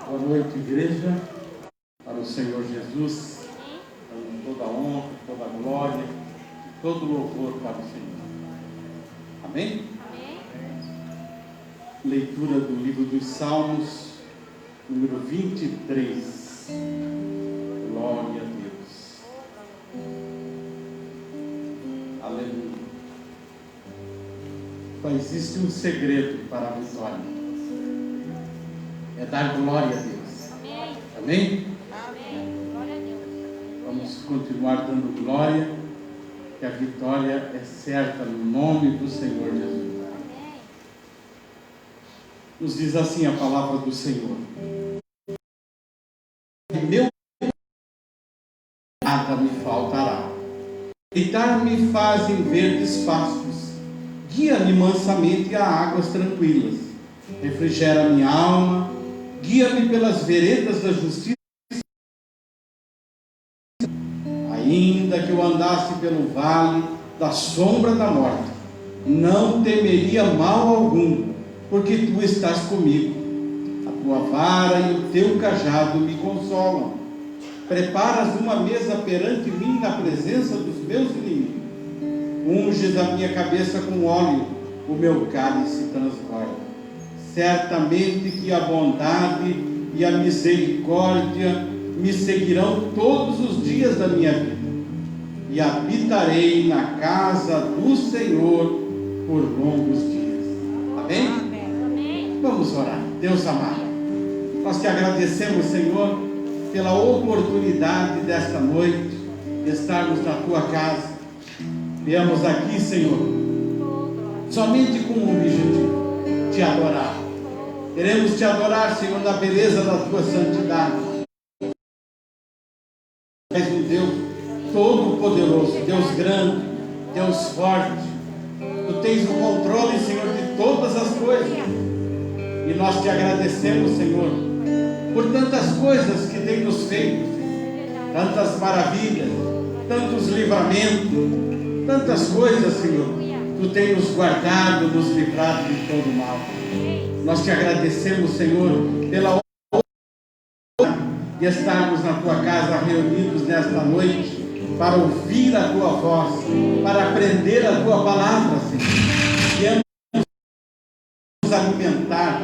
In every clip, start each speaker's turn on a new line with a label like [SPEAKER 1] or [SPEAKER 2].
[SPEAKER 1] Boa noite, igreja. Para o Senhor Jesus, dando toda a honra, toda a glória, todo o louvor para o Senhor. Amém? Amém? Leitura do livro dos Salmos, número 23. Glória a Deus. Aleluia. Só existe um segredo para a vitória. É dar glória a Deus. Amém? Amém? Amém. Glória a Deus. Vamos continuar dando glória, que a vitória é certa no nome do Senhor Jesus. Amém. Nos diz assim a palavra do Senhor: meu nada me faltará. Deitar-me fazem verdes pastos, guia-me mansamente a águas tranquilas, refrigera minha alma, guia-me pelas veredas da justiça. Ainda que eu andasse pelo vale da sombra da morte, não temeria mal algum, porque tu estás comigo. A tua vara e o teu cajado me consolam. Preparas uma mesa perante mim na presença dos meus inimigos. Unges a minha cabeça com óleo, o meu cálice transborda. Certamente que a bondade e a misericórdia me seguirão todos os dias da minha vida, e habitarei na casa do Senhor por longos dias. Amém? Amém. Vamos orar. Deus amado, nós te agradecemos, Senhor, pela oportunidade desta noite de estarmos na tua casa. Viemos aqui, Senhor, somente com um objetivo: te adorar. Queremos te adorar, Senhor, na beleza da tua santidade. És um Deus todo-poderoso, Deus grande, Deus forte. Tu tens o controle, Senhor, de todas as coisas. E nós te agradecemos, Senhor, por tantas coisas que tem nos feito, tantas maravilhas, tantos livramentos, tantas coisas, Senhor. Tu tens nos guardado, nos livrado de todo mal. Nós te agradecemos, Senhor, pela oportunidade de estarmos na tua casa reunidos nesta noite para ouvir a tua voz, para aprender a tua palavra, Senhor. E nos alimentar.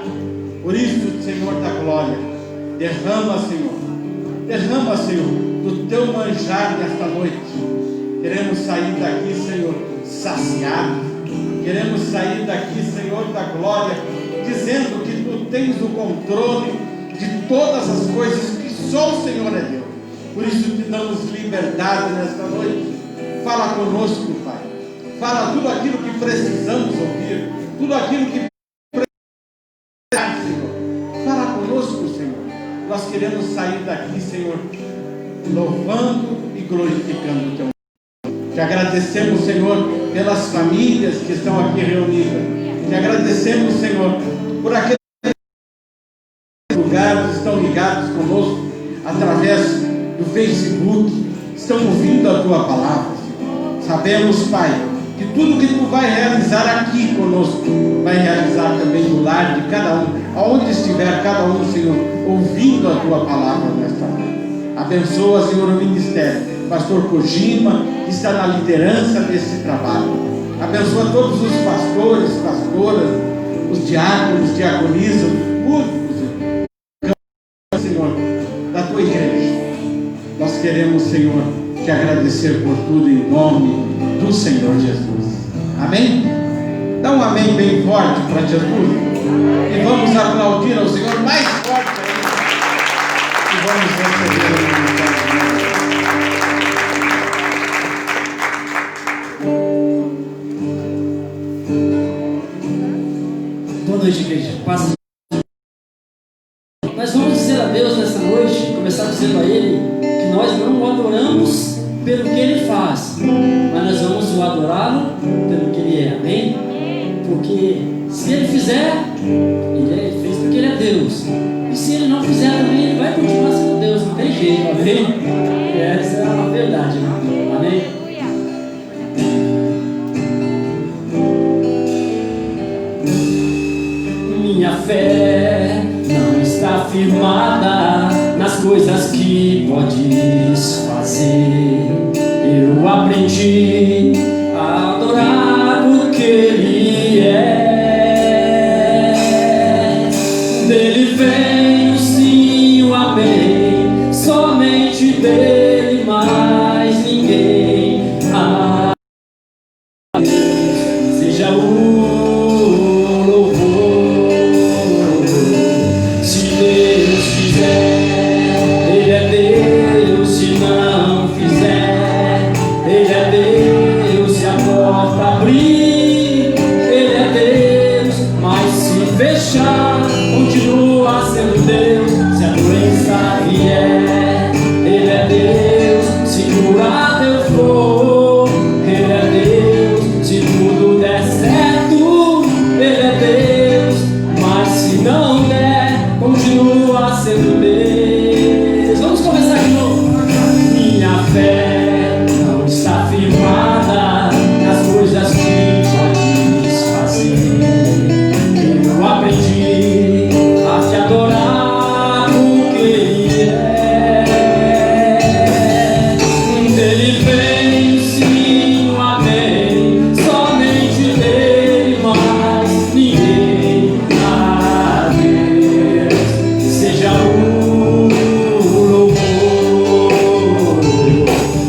[SPEAKER 1] Por isso, Senhor da glória, derrama, Senhor, do teu manjar nesta noite. Queremos sair daqui, Senhor, saciados. Queremos sair daqui, Senhor da glória, dizendo que tu tens o controle de todas as coisas, que só o Senhor é Deus. Por isso te damos liberdade nesta noite. Fala conosco, Pai. Fala tudo aquilo que precisamos ouvir, tudo aquilo que precisamos, Senhor. Fala conosco, Senhor. Nós queremos sair daqui, Senhor, louvando e glorificando o teu nome. Te agradecemos, Senhor, pelas famílias que estão aqui reunidas. Te agradecemos, Senhor, por aqueles lugares que estão ligados conosco através do Facebook, estão ouvindo a tua palavra, Senhor. Sabemos, Pai, que tudo que tu vai realizar aqui conosco, vai realizar também no lar de cada um, aonde estiver cada um, Senhor, ouvindo a tua palavra nesta noite. Abençoa, Senhor, o ministério. Pastor Kojima, que está na liderança desse trabalho. Abençoa todos os pastores, pastoras, os diáconos, diaconisas, os músicos, Senhor, da tua igreja. Nós queremos, Senhor, te agradecer por tudo em nome do Senhor Jesus. Amém? Dá um amém bem forte para Jesus. E vamos aplaudir ao Senhor mais forte ainda. E vamos receber o ministério.
[SPEAKER 2] Boa noite, igreja. Paz. Nós vamos dizer a Deus nessa noite, começar dizendo a Ele que nós não o adoramos pelo que Ele faz, mas nós vamos o adorá-lo pelo que Ele é. Amém? Porque se Ele fizer, Ele fez porque Ele é Deus. E se Ele não fizer também, Ele vai continuar sendo Deus. Não tem jeito. Amém? Essa é a verdade. Né? Amém? Minha fé não está está firmada nas coisas que podes fazer. Eu aprendi a adorar porque Ele é. Dele vem o sim, o amém, somente dele, mais ninguém. Seja o louvor. Se Deus fizer, Ele é Deus. Se não fizer, Ele é Deus. Se a porta abrir, Ele é Deus. Mas se fechar, continua sendo Deus. Se a doença vier, Ele é Deus. Se curado eu for, Ele é Deus. Se tudo der certo, Ele é Deus. Mas se não der, continua sendo Deus. Vamos começar de novo. Minha fé não está firmada nas coisas que podes fazer. Eu aprendi a te adorar porque Ele é. Dele vem o sim, o amém, somente dele, mais ninguém. A Deus seja o louvor.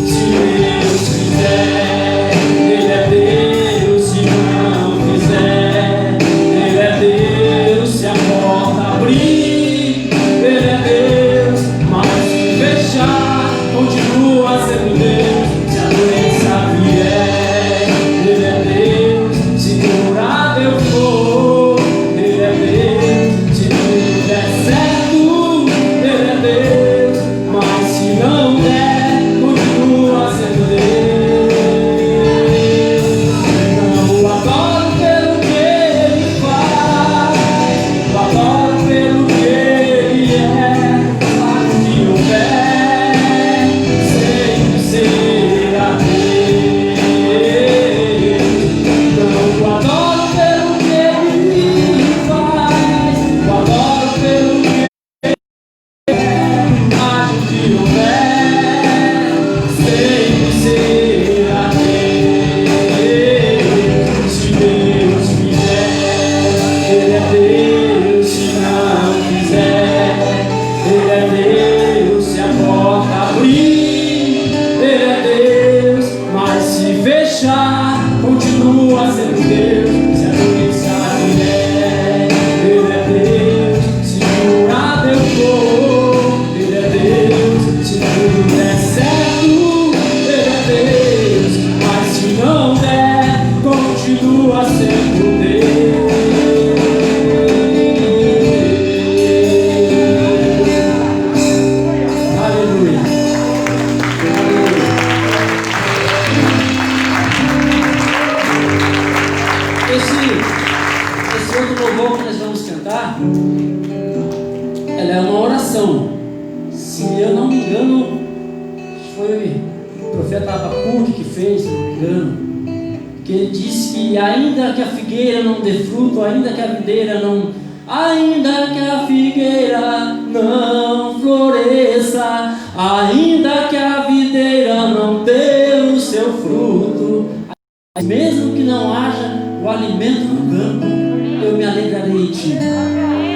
[SPEAKER 2] Se Deus quiser, Ele é Deus. Se não quiser, Ele é Deus. Se a porta abrir, Ele é Deus. Mas se fechar, continua sendo Deus. Se a doença vier, Ele é Deus. Se curado eu for, Ele é Deus. Se tudo der certo, Ele é Deus. Mas se não der, continua sendo Deus. Não o adoro pelo que Ele faz, o adoro pelo que Ele é. Faço o que houver, sempre será Deus. Não o adoro pelo que Ele faz, o adoro pelo que acho que houver, sempre será Deus. Se Deus fizer, Ele é Deus. Se não fizer, Ele é Deus. Se a porta abrir, Ele é Deus. Mas se fechar, continua sendo Deus. Se a doença vier, Ele é Deus. Se curado eu for, Ele é Deus. Se tudo der certo, Ele é Deus. Mas se não der, continua sendo Deus. Aleluia. Esse outro louvor que nós vamos cantar, ela é uma oração. Se eu não me engano, foi o profeta Abacuque que fez, se não me engano, que ele disse que ainda que a figueira não dê fruto, ainda que a videira não floresça, ainda que a videira não dê o seu fruto, mesmo que não haja o alimento no campo, eu me alegrarei em ti.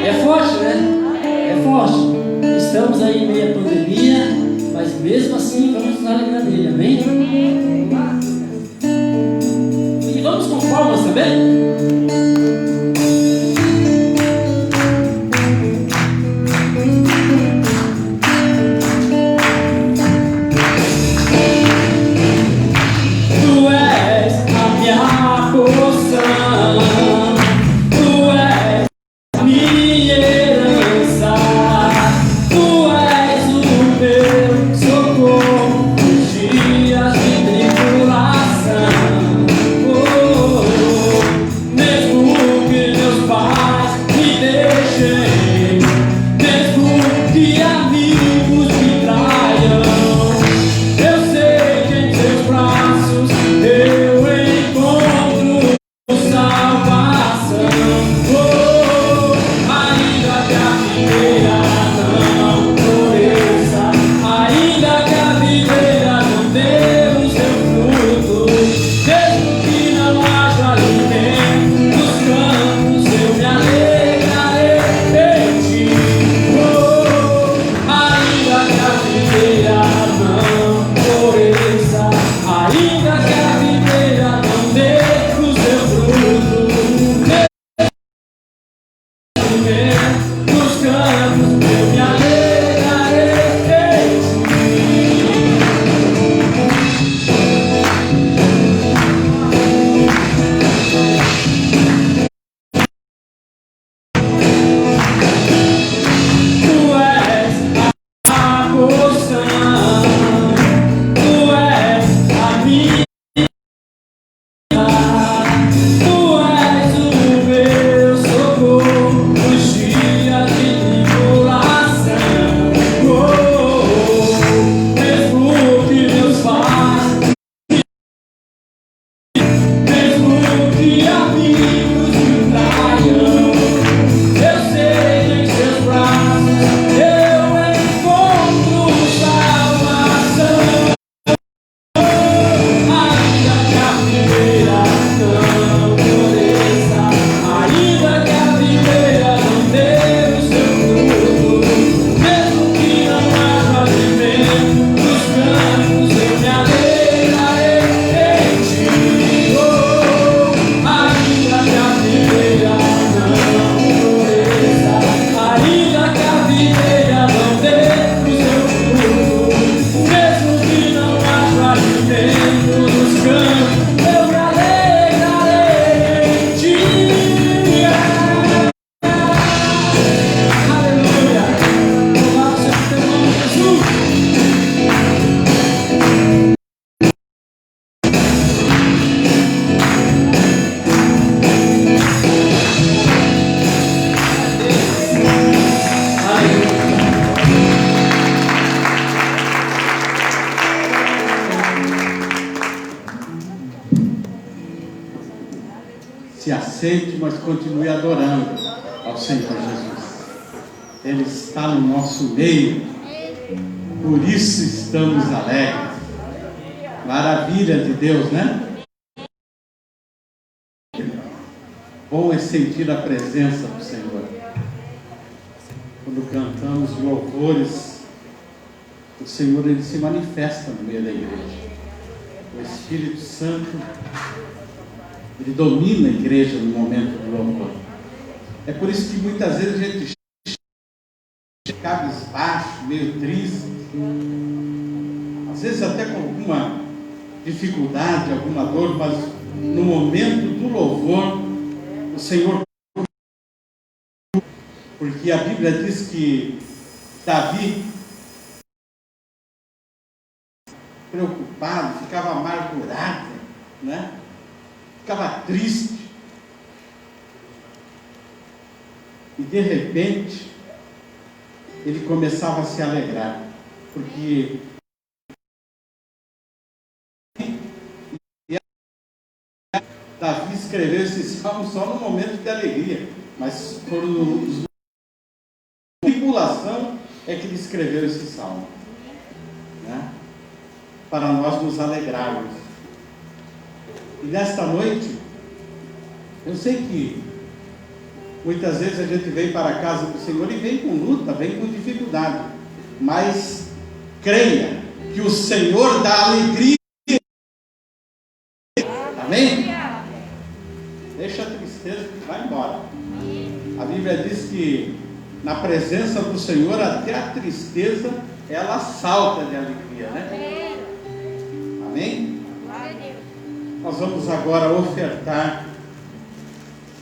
[SPEAKER 2] É forte, né? É forte. Estamos aí em meio à pandemia, mas mesmo assim vamos nos alegrar nele, amém? E vamos com palmas também?
[SPEAKER 3] Mesmo
[SPEAKER 1] sente, mas continue adorando ao Senhor Jesus. Ele está no nosso meio, por isso estamos alegres. Maravilha de Deus, né? Bom é sentir a presença do Senhor. Quando cantamos louvores, o Senhor, Ele se manifesta no meio da igreja. O Espírito Santo, Ele domina a igreja no momento do louvor. É por isso que muitas vezes a gente chega cabisbaixo, meio triste, às vezes até com alguma dificuldade, alguma dor, mas no momento do louvor, o Senhor, porque a Bíblia diz que Davi, preocupado, ficava amargurado, né? Ficava triste, e de repente ele começava a se alegrar, porque Davi escreveu esse salmo só no momento de alegria, mas foram os tribulação é que ele escreveu esse salmo, né? Para nós nos alegrarmos. E nesta noite, eu sei que muitas vezes a gente vem para a casa do Senhor e vem com luta, vem com dificuldade, mas creia que o Senhor dá alegria. Amém? Deixa a tristeza que vai embora. A Bíblia diz que na presença do Senhor até a tristeza ela salta de alegria, né? Amém? Nós vamos agora ofertar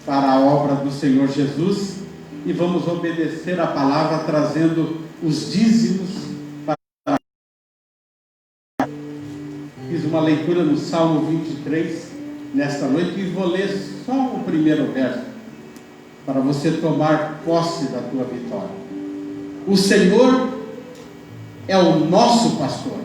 [SPEAKER 1] para a obra do Senhor Jesus e vamos obedecer a palavra trazendo os dízimos para... Fiz uma leitura no Salmo 23 nesta noite e vou ler só o primeiro verso para você tomar posse da tua vitória. O Senhor é o nosso pastor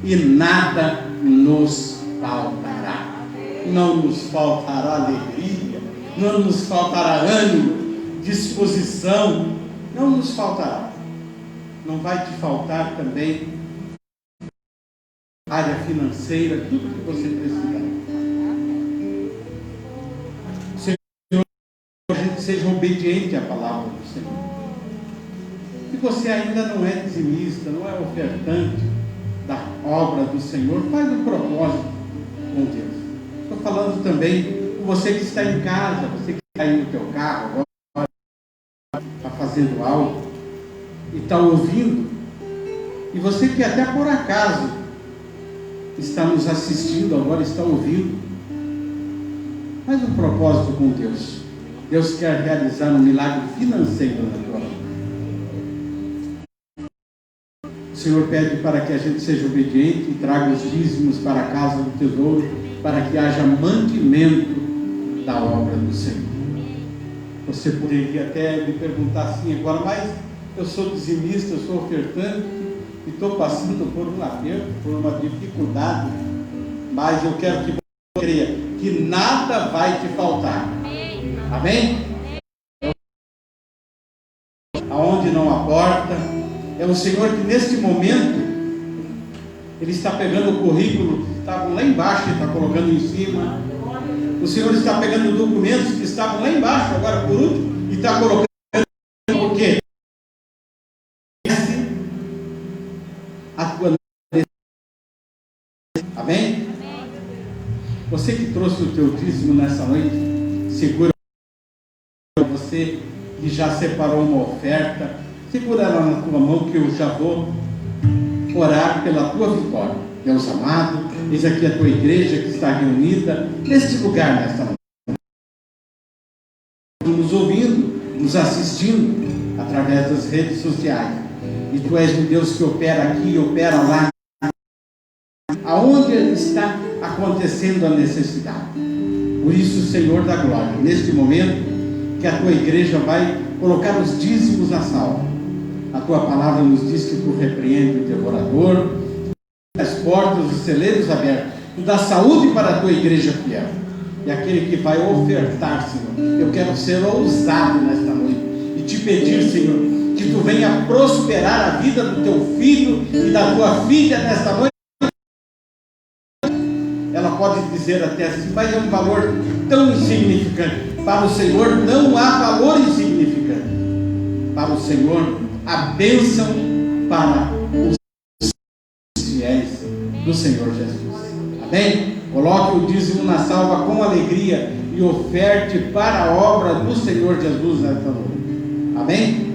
[SPEAKER 1] e nada nos faltará. Não nos faltará alegria, não nos faltará ânimo, disposição, não nos faltará. Não vai te faltar também área financeira, tudo que você precisar. Senhor, a gente seja obediente à palavra do Senhor. Se você ainda não é dizimista, não é ofertante da obra do Senhor, faz um propósito com Deus. Estou falando também com você que está em casa, você que está aí no teu carro, agora está fazendo algo e está ouvindo, e você que até por acaso está nos assistindo agora, está ouvindo, faz um propósito com Deus. Deus quer realizar um milagre financeiro na tua vida. O Senhor pede para que a gente seja obediente e traga os dízimos para a casa do tesouro, para que haja mantimento da obra do Senhor. Você poderia até me perguntar assim agora, mas eu sou dizimista, eu sou ofertante e estou passando por um aperto, por uma dificuldade, mas eu quero que você creia que nada vai te faltar. Amém? Aonde não há porta, é o Senhor que neste momento Ele está pegando o currículo que estavam lá embaixo e está colocando em cima. O Senhor está pegando documentos que estavam lá embaixo, agora por último, e está colocando. Por quê? A tua... Amém? Você que trouxe o teu dízimo nessa noite, segura você que já separou uma oferta, segura ela na tua mão que eu já vou orar pela tua vitória. Deus amado, eis aqui a tua igreja que está reunida neste lugar nesta noite, nos ouvindo, nos assistindo através das redes sociais. E tu és um Deus que opera aqui, opera lá, aonde está acontecendo a necessidade. Por isso, Senhor da glória, neste momento que a tua igreja vai colocar os dízimos a salvo. A tua palavra nos diz que tu repreende o devorador, as portas, os celeiros abertos, tu dá saúde para a tua igreja fiel. e aquele que vai ofertar, Senhor. Eu quero ser ousado nesta noite e te pedir, Senhor, que tu venha prosperar a vida do teu filho e da tua filha nesta noite. Ela pode dizer até assim, mas é um valor tão insignificante. Para o Senhor não há valor insignificante. Para o Senhor, a bênção para os fiéis do Senhor Jesus. Amém? Coloque o dízimo na salva com alegria e oferte para a obra do Senhor Jesus nesta noite. Amém?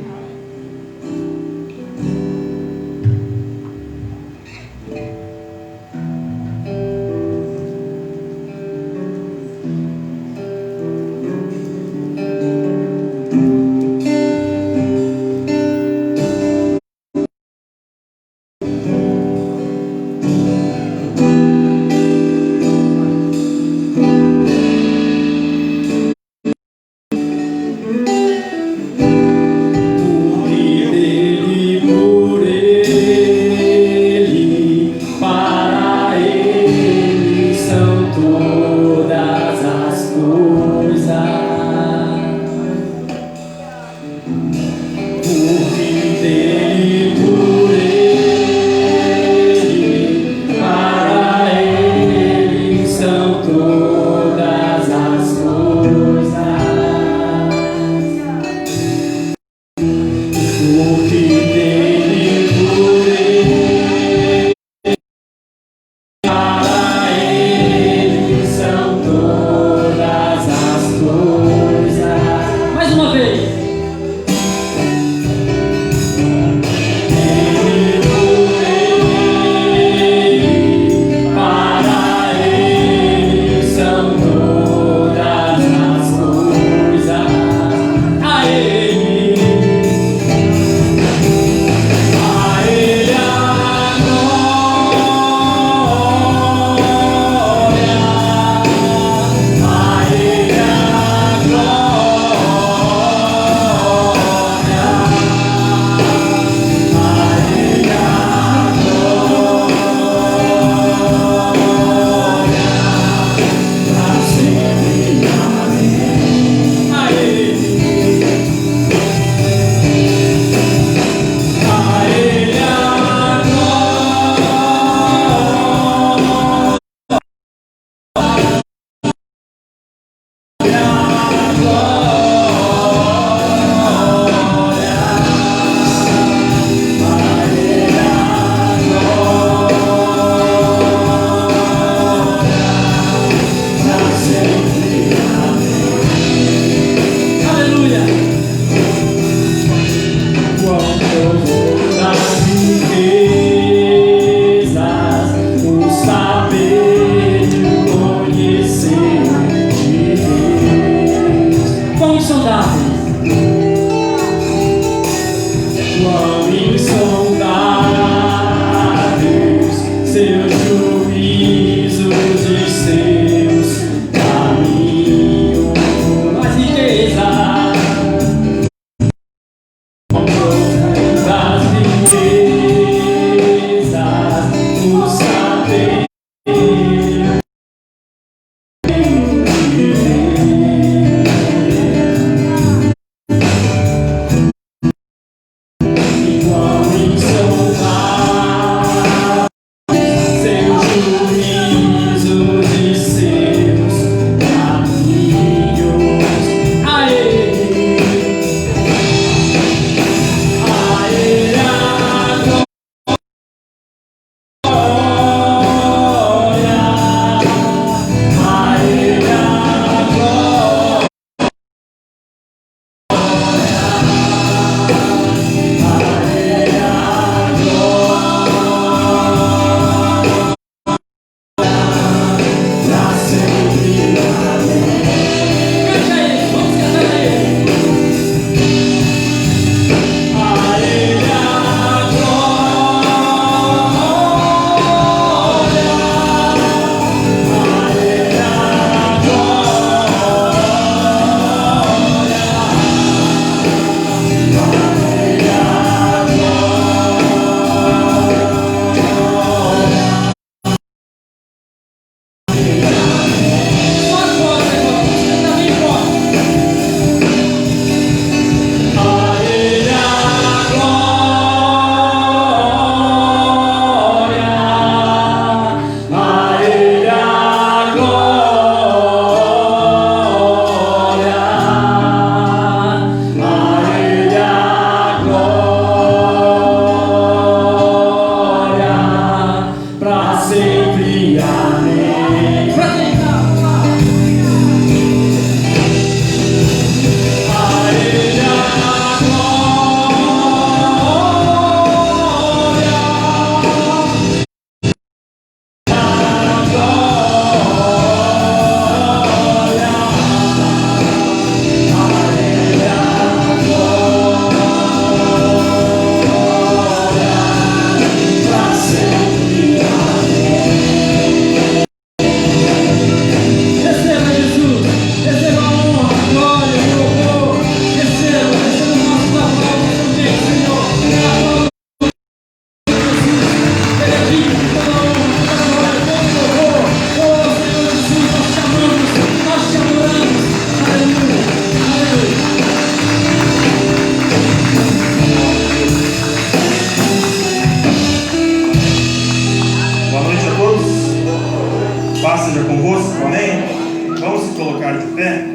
[SPEAKER 3] pé?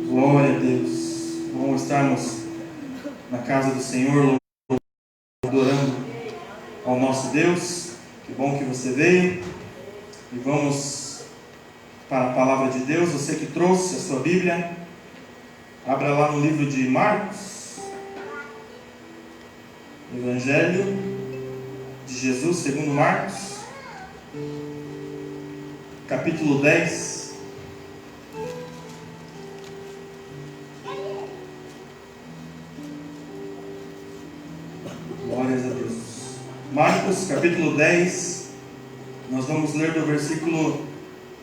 [SPEAKER 3] Glória a Deus. Bom estarmos na casa do Senhor, adorando ao nosso Deus. Que bom que você veio. E vamos para a palavra de Deus. Você que trouxe a sua Bíblia, abra lá no livro de Marcos, Evangelho de Jesus segundo Marcos, capítulo 10. Glórias a Deus. Marcos, capítulo 10, nós vamos ler do versículo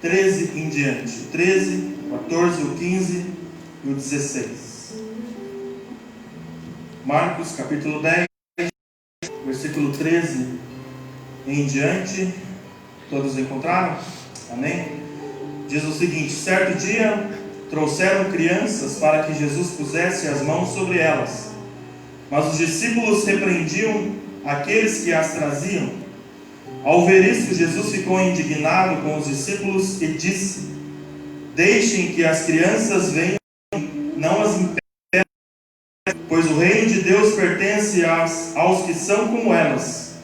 [SPEAKER 3] 13 em diante. O 13, o 14, o 15 e o 16. Marcos, capítulo 10, versículo 13 em diante. Todos encontraram? Amém? Diz o seguinte: certo dia trouxeram crianças para que Jesus pusesse as mãos sobre elas. Mas os discípulos repreendiam aqueles que as traziam. Ao ver isso, Jesus ficou indignado com os discípulos e disse: deixem que as crianças venham, não as impeçam, pois o reino de Deus pertence aos que são como elas.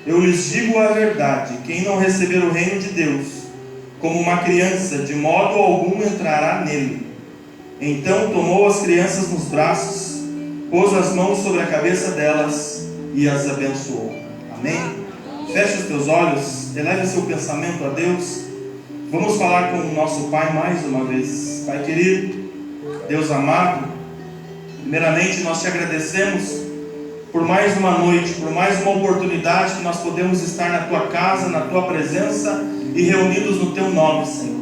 [SPEAKER 3] Eu lhes digo a verdade: quem não receber o reino de Deus como uma criança, de modo algum entrará nele. Então tomou as crianças nos braços, pôs as mãos sobre a cabeça delas e as abençoou. Amém? Feche os teus olhos, eleve seu pensamento a Deus. Vamos falar com o nosso Pai mais uma vez. Pai querido, Deus amado, primeiramente nós te agradecemos por mais uma noite, por mais uma oportunidade que nós podemos estar na tua casa, na tua presença e reunidos no teu nome, Senhor.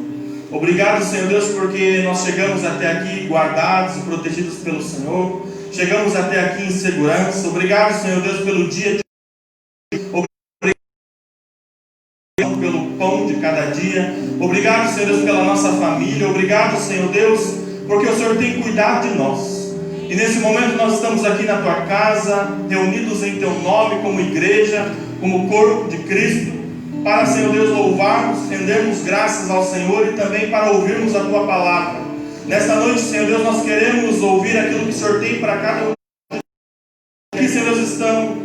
[SPEAKER 3] Obrigado, Senhor Deus, porque nós chegamos até aqui guardados e protegidos pelo Senhor. Chegamos até aqui em segurança. Obrigado, Senhor Deus, pelo dia de obrigado pelo pão de cada dia. Obrigado, Senhor Deus, pela nossa família. Obrigado, Senhor Deus, porque o Senhor tem cuidado de nós. E nesse momento nós estamos aqui na tua casa, reunidos em teu nome como igreja, como corpo de Cristo, para, Senhor Deus, louvarmos, rendermos graças ao Senhor e também para ouvirmos a tua palavra. Nessa noite, Senhor Deus, nós queremos ouvir aquilo que o Senhor tem para cada um. Aqui, Senhor Deus, estão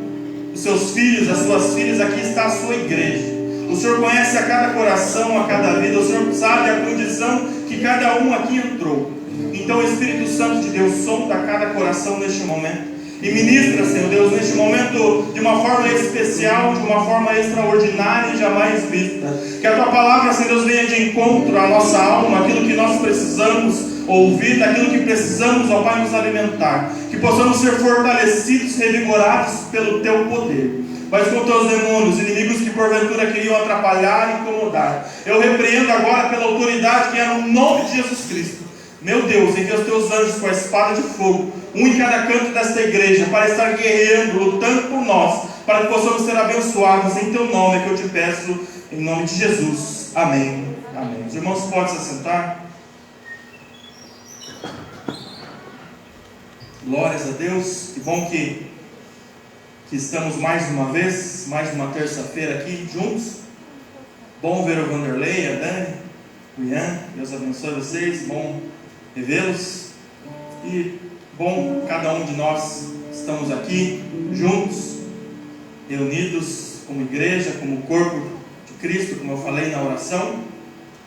[SPEAKER 3] os seus filhos, as suas filhas, aqui está a sua igreja. O Senhor conhece a cada coração, a cada vida. O Senhor sabe a condição que cada um aqui entrou. Então, Espírito Santo de Deus, sonda cada coração neste momento e ministra, Senhor Deus, neste momento de uma forma especial, de uma forma extraordinária e jamais vista. Que a tua palavra, Senhor Deus, venha de encontro à nossa alma, aquilo que nós precisamos ouvir, daquilo que precisamos, ó Pai, nos alimentar. Que possamos ser fortalecidos, revigorados pelo teu poder. Mas com teus demônios, inimigos que porventura queriam atrapalhar e incomodar, eu repreendo agora pela autoridade que é no nome de Jesus Cristo. Meu Deus, envia os teus anjos com a espada de fogo, um em cada canto desta igreja, para estar guerreando, lutando por nós, para que possamos ser abençoados em teu nome, que eu te peço, em nome de Jesus. Amém. Amém. Os irmãos podem se assentar. Glórias a Deus. Que bom que estamos mais uma vez, mais uma terça-feira aqui juntos. Bom ver o Vanderlei, a Dani, o Ian. Deus abençoe vocês. Bom revê-los. E bom, cada um de nós estamos aqui juntos, reunidos como igreja, como corpo de Cristo, como eu falei na oração.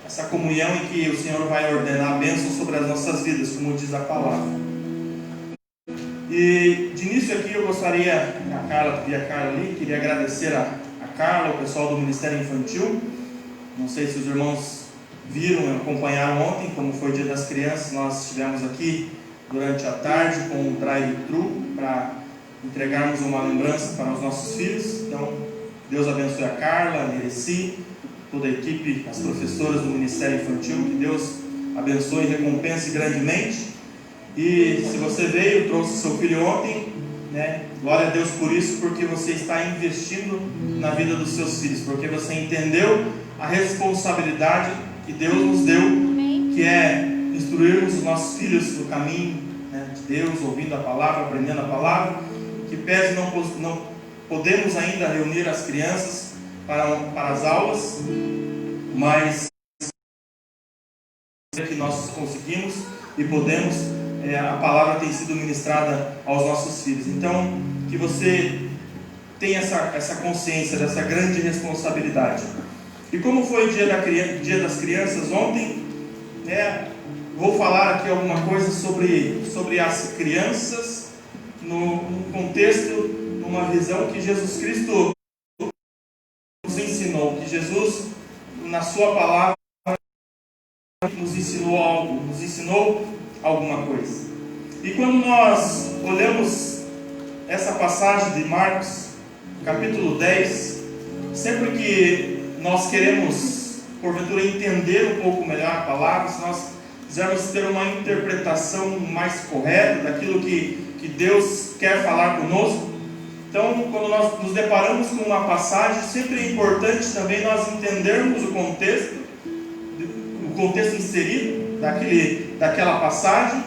[SPEAKER 3] Essa comunhão em que o Senhor vai ordenar a bênção sobre as nossas vidas, como diz a palavra. E de início aqui eu gostaria, a Carla ali, queria agradecer a Carla, o pessoal do Ministério Infantil. Não sei se os irmãos viram e acompanharam ontem, como foi o Dia das Crianças. Nós estivemos aqui durante a tarde com um drive-thru para entregarmos uma lembrança para os nossos filhos. Então, Deus abençoe a Carla, a Nereci, toda a equipe, as professoras do Ministério Infantil. Que Deus abençoe e recompense grandemente. E se você veio, trouxe seu filho ontem, né? Glória a Deus por isso, porque você está investindo na vida dos seus filhos, porque você entendeu a responsabilidade que Deus nos deu, que é instruirmos os nossos filhos no caminho, né, de Deus, ouvindo a palavra, aprendendo a palavra. Que pese não podemos ainda reunir as crianças para as aulas, mas que nossos conseguimos e podemos, a palavra tem sido ministrada aos nossos filhos. Então, que você tenha essa consciência dessa grande responsabilidade. E como foi o dia das crianças ontem, vou falar aqui alguma coisa sobre as crianças no contexto, numa visão que Jesus Cristo nos ensinou, que Jesus, na sua palavra, nos ensinou alguma coisa. E quando nós olhamos essa passagem de Marcos, capítulo 10, sempre que nós queremos, porventura, entender um pouco melhor a palavra, se nós quisermos ter uma interpretação mais correta daquilo que Deus quer falar conosco, então, quando nós nos deparamos com uma passagem, sempre é importante também nós entendermos o contexto inserido daquela passagem,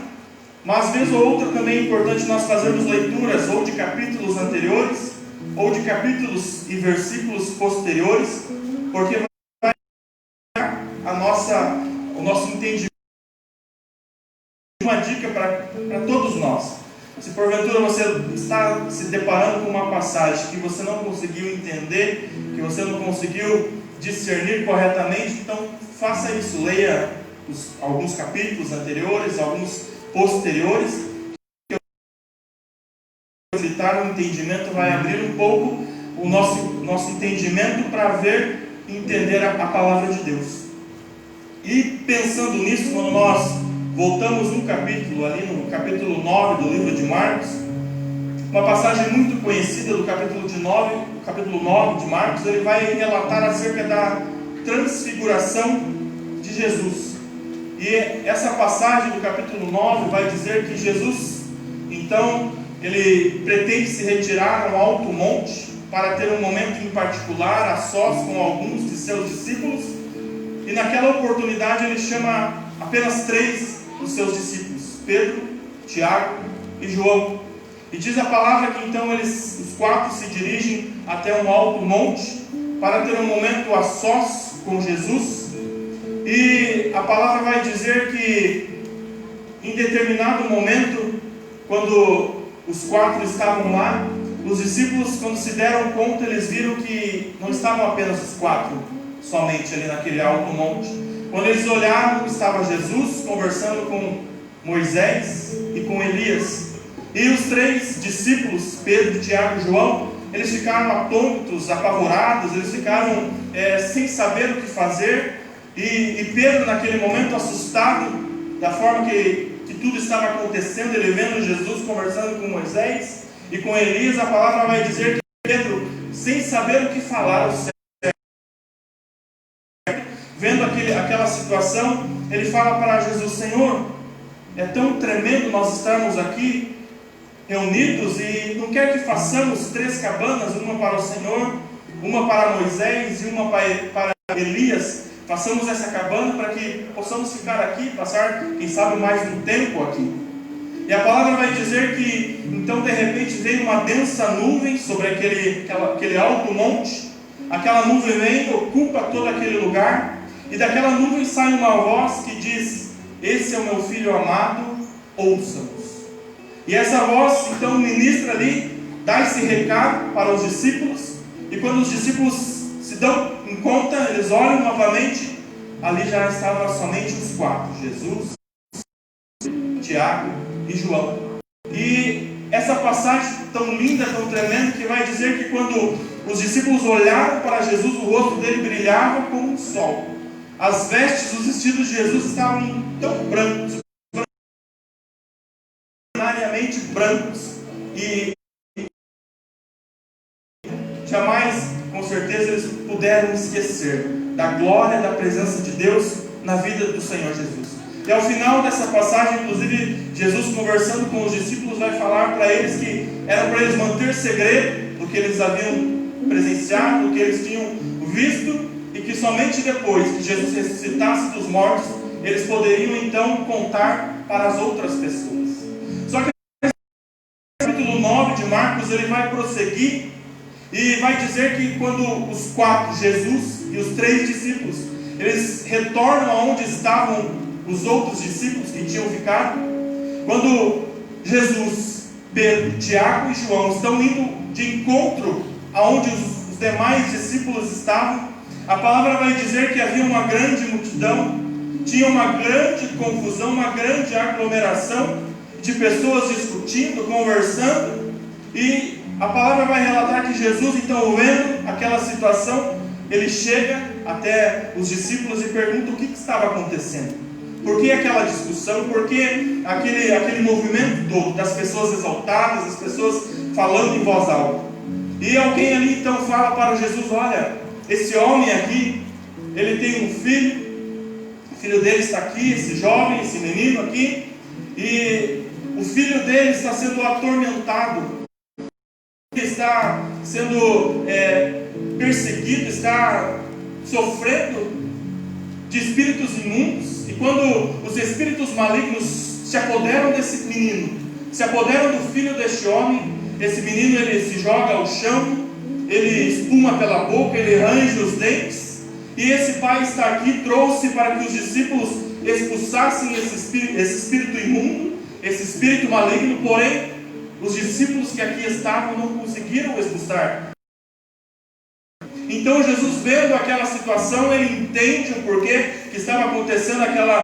[SPEAKER 3] mas vez ou outra também é importante nós fazermos leituras ou de capítulos anteriores, ou de capítulos e versículos posteriores, porque vai dar o nosso entendimento. Uma dica para todos nós: se porventura você está se deparando com uma passagem que você não conseguiu entender, que você não conseguiu discernir corretamente, então faça isso, leia alguns capítulos anteriores, alguns posteriores, que facilitar o entendimento, vai abrir um pouco o nosso entendimento para ver e entender a palavra de Deus. E pensando nisso, quando nós voltamos no capítulo, ali no capítulo 9 do livro de Marcos, uma passagem muito conhecida do capítulo 9 de Marcos, ele vai relatar acerca da transfiguração de Jesus. E essa passagem do capítulo 9 vai dizer que Jesus, então, ele pretende se retirar a um alto monte para ter um momento em particular, a sós com alguns de seus discípulos, e naquela oportunidade ele chama apenas 3 dos seus discípulos, Pedro, Tiago e João. E diz a palavra que então os 4 se dirigem até um alto monte para ter um momento a sós com Jesus. E a palavra vai dizer que em determinado momento, quando os 4 estavam lá, os discípulos, quando se deram conta, eles viram que não estavam apenas os 4 somente ali naquele alto monte. Quando eles olharam, estava Jesus conversando com Moisés e com Elias. E os 3 discípulos, Pedro, Tiago e João, eles ficaram atônitos, apavorados, eles ficaram sem saber o que fazer. E Pedro, naquele momento, assustado da forma que tudo estava acontecendo, ele vendo Jesus conversando com Moisés e com Elias, a palavra vai dizer que Pedro, sem saber o que falar, vendo aquela situação, ele fala para Jesus: Senhor, é tão tremendo nós estarmos aqui reunidos e não quer que façamos 3 cabanas, uma para o Senhor, uma para Moisés e uma para Elias. Façamos essa cabana para que possamos ficar aqui, passar, quem sabe, mais um tempo aqui. E a palavra vai dizer que então de repente veio uma densa nuvem sobre aquele alto monte. Aquela nuvem vem, ocupa todo aquele lugar, e daquela nuvem sai uma voz que diz: esse é o meu filho amado, ouçam-nos. E essa voz então ministra ali, dá esse recado para os discípulos, e quando os discípulos se dão em conta, eles olham novamente, ali já estavam somente os 4, Jesus, Tiago e João. E essa passagem tão linda, tão tremenda, que vai dizer que quando os discípulos olharam para Jesus, o rosto dele brilhava como um sol. As vestes, os vestidos de Jesus estavam tão brancos, extraordinariamente brancos, e jamais, com certeza, eles puderam esquecer da glória, da presença de Deus na vida do Senhor Jesus. E ao final dessa passagem, inclusive, Jesus conversando com os discípulos vai falar para eles que era para eles manter segredo do que eles haviam presenciado, do que eles tinham visto, e que somente depois que Jesus ressuscitasse dos mortos, eles poderiam então contar para as outras pessoas. Só que no capítulo 9 de Marcos, ele vai prosseguir e vai dizer que quando os 4, Jesus e os 3 discípulos, eles retornam aonde estavam os outros discípulos que tinham ficado. Quando Jesus, Pedro, Tiago e João estão indo de encontro aonde os demais discípulos estavam, a palavra vai dizer que havia uma grande multidão, tinha uma grande confusão, uma grande aglomeração de pessoas discutindo, conversando, e a palavra vai relatar que Jesus, então, vendo aquela situação, ele chega até os discípulos e pergunta o que estava acontecendo. Por que aquela discussão? Por que aquele movimento todo das pessoas exaltadas, das pessoas falando em voz alta? E alguém ali então fala para Jesus: olha, esse homem aqui, ele tem um filho, o filho dele está aqui, esse jovem, esse menino aqui, e o filho dele está sendo atormentado, está sendo perseguido, está sofrendo de espíritos imundos. E quando os espíritos malignos se apoderam desse menino, se apoderam do filho deste homem, esse menino ele se joga ao chão, ele espuma pela boca, ele range os dentes, e esse pai está aqui, trouxe para que os discípulos expulsassem esse espírito imundo, esse espírito maligno, porém os discípulos que aqui estavam não conseguiram expulsar. Então Jesus, vendo aquela situação, ele entende o porquê que estava acontecendo aquela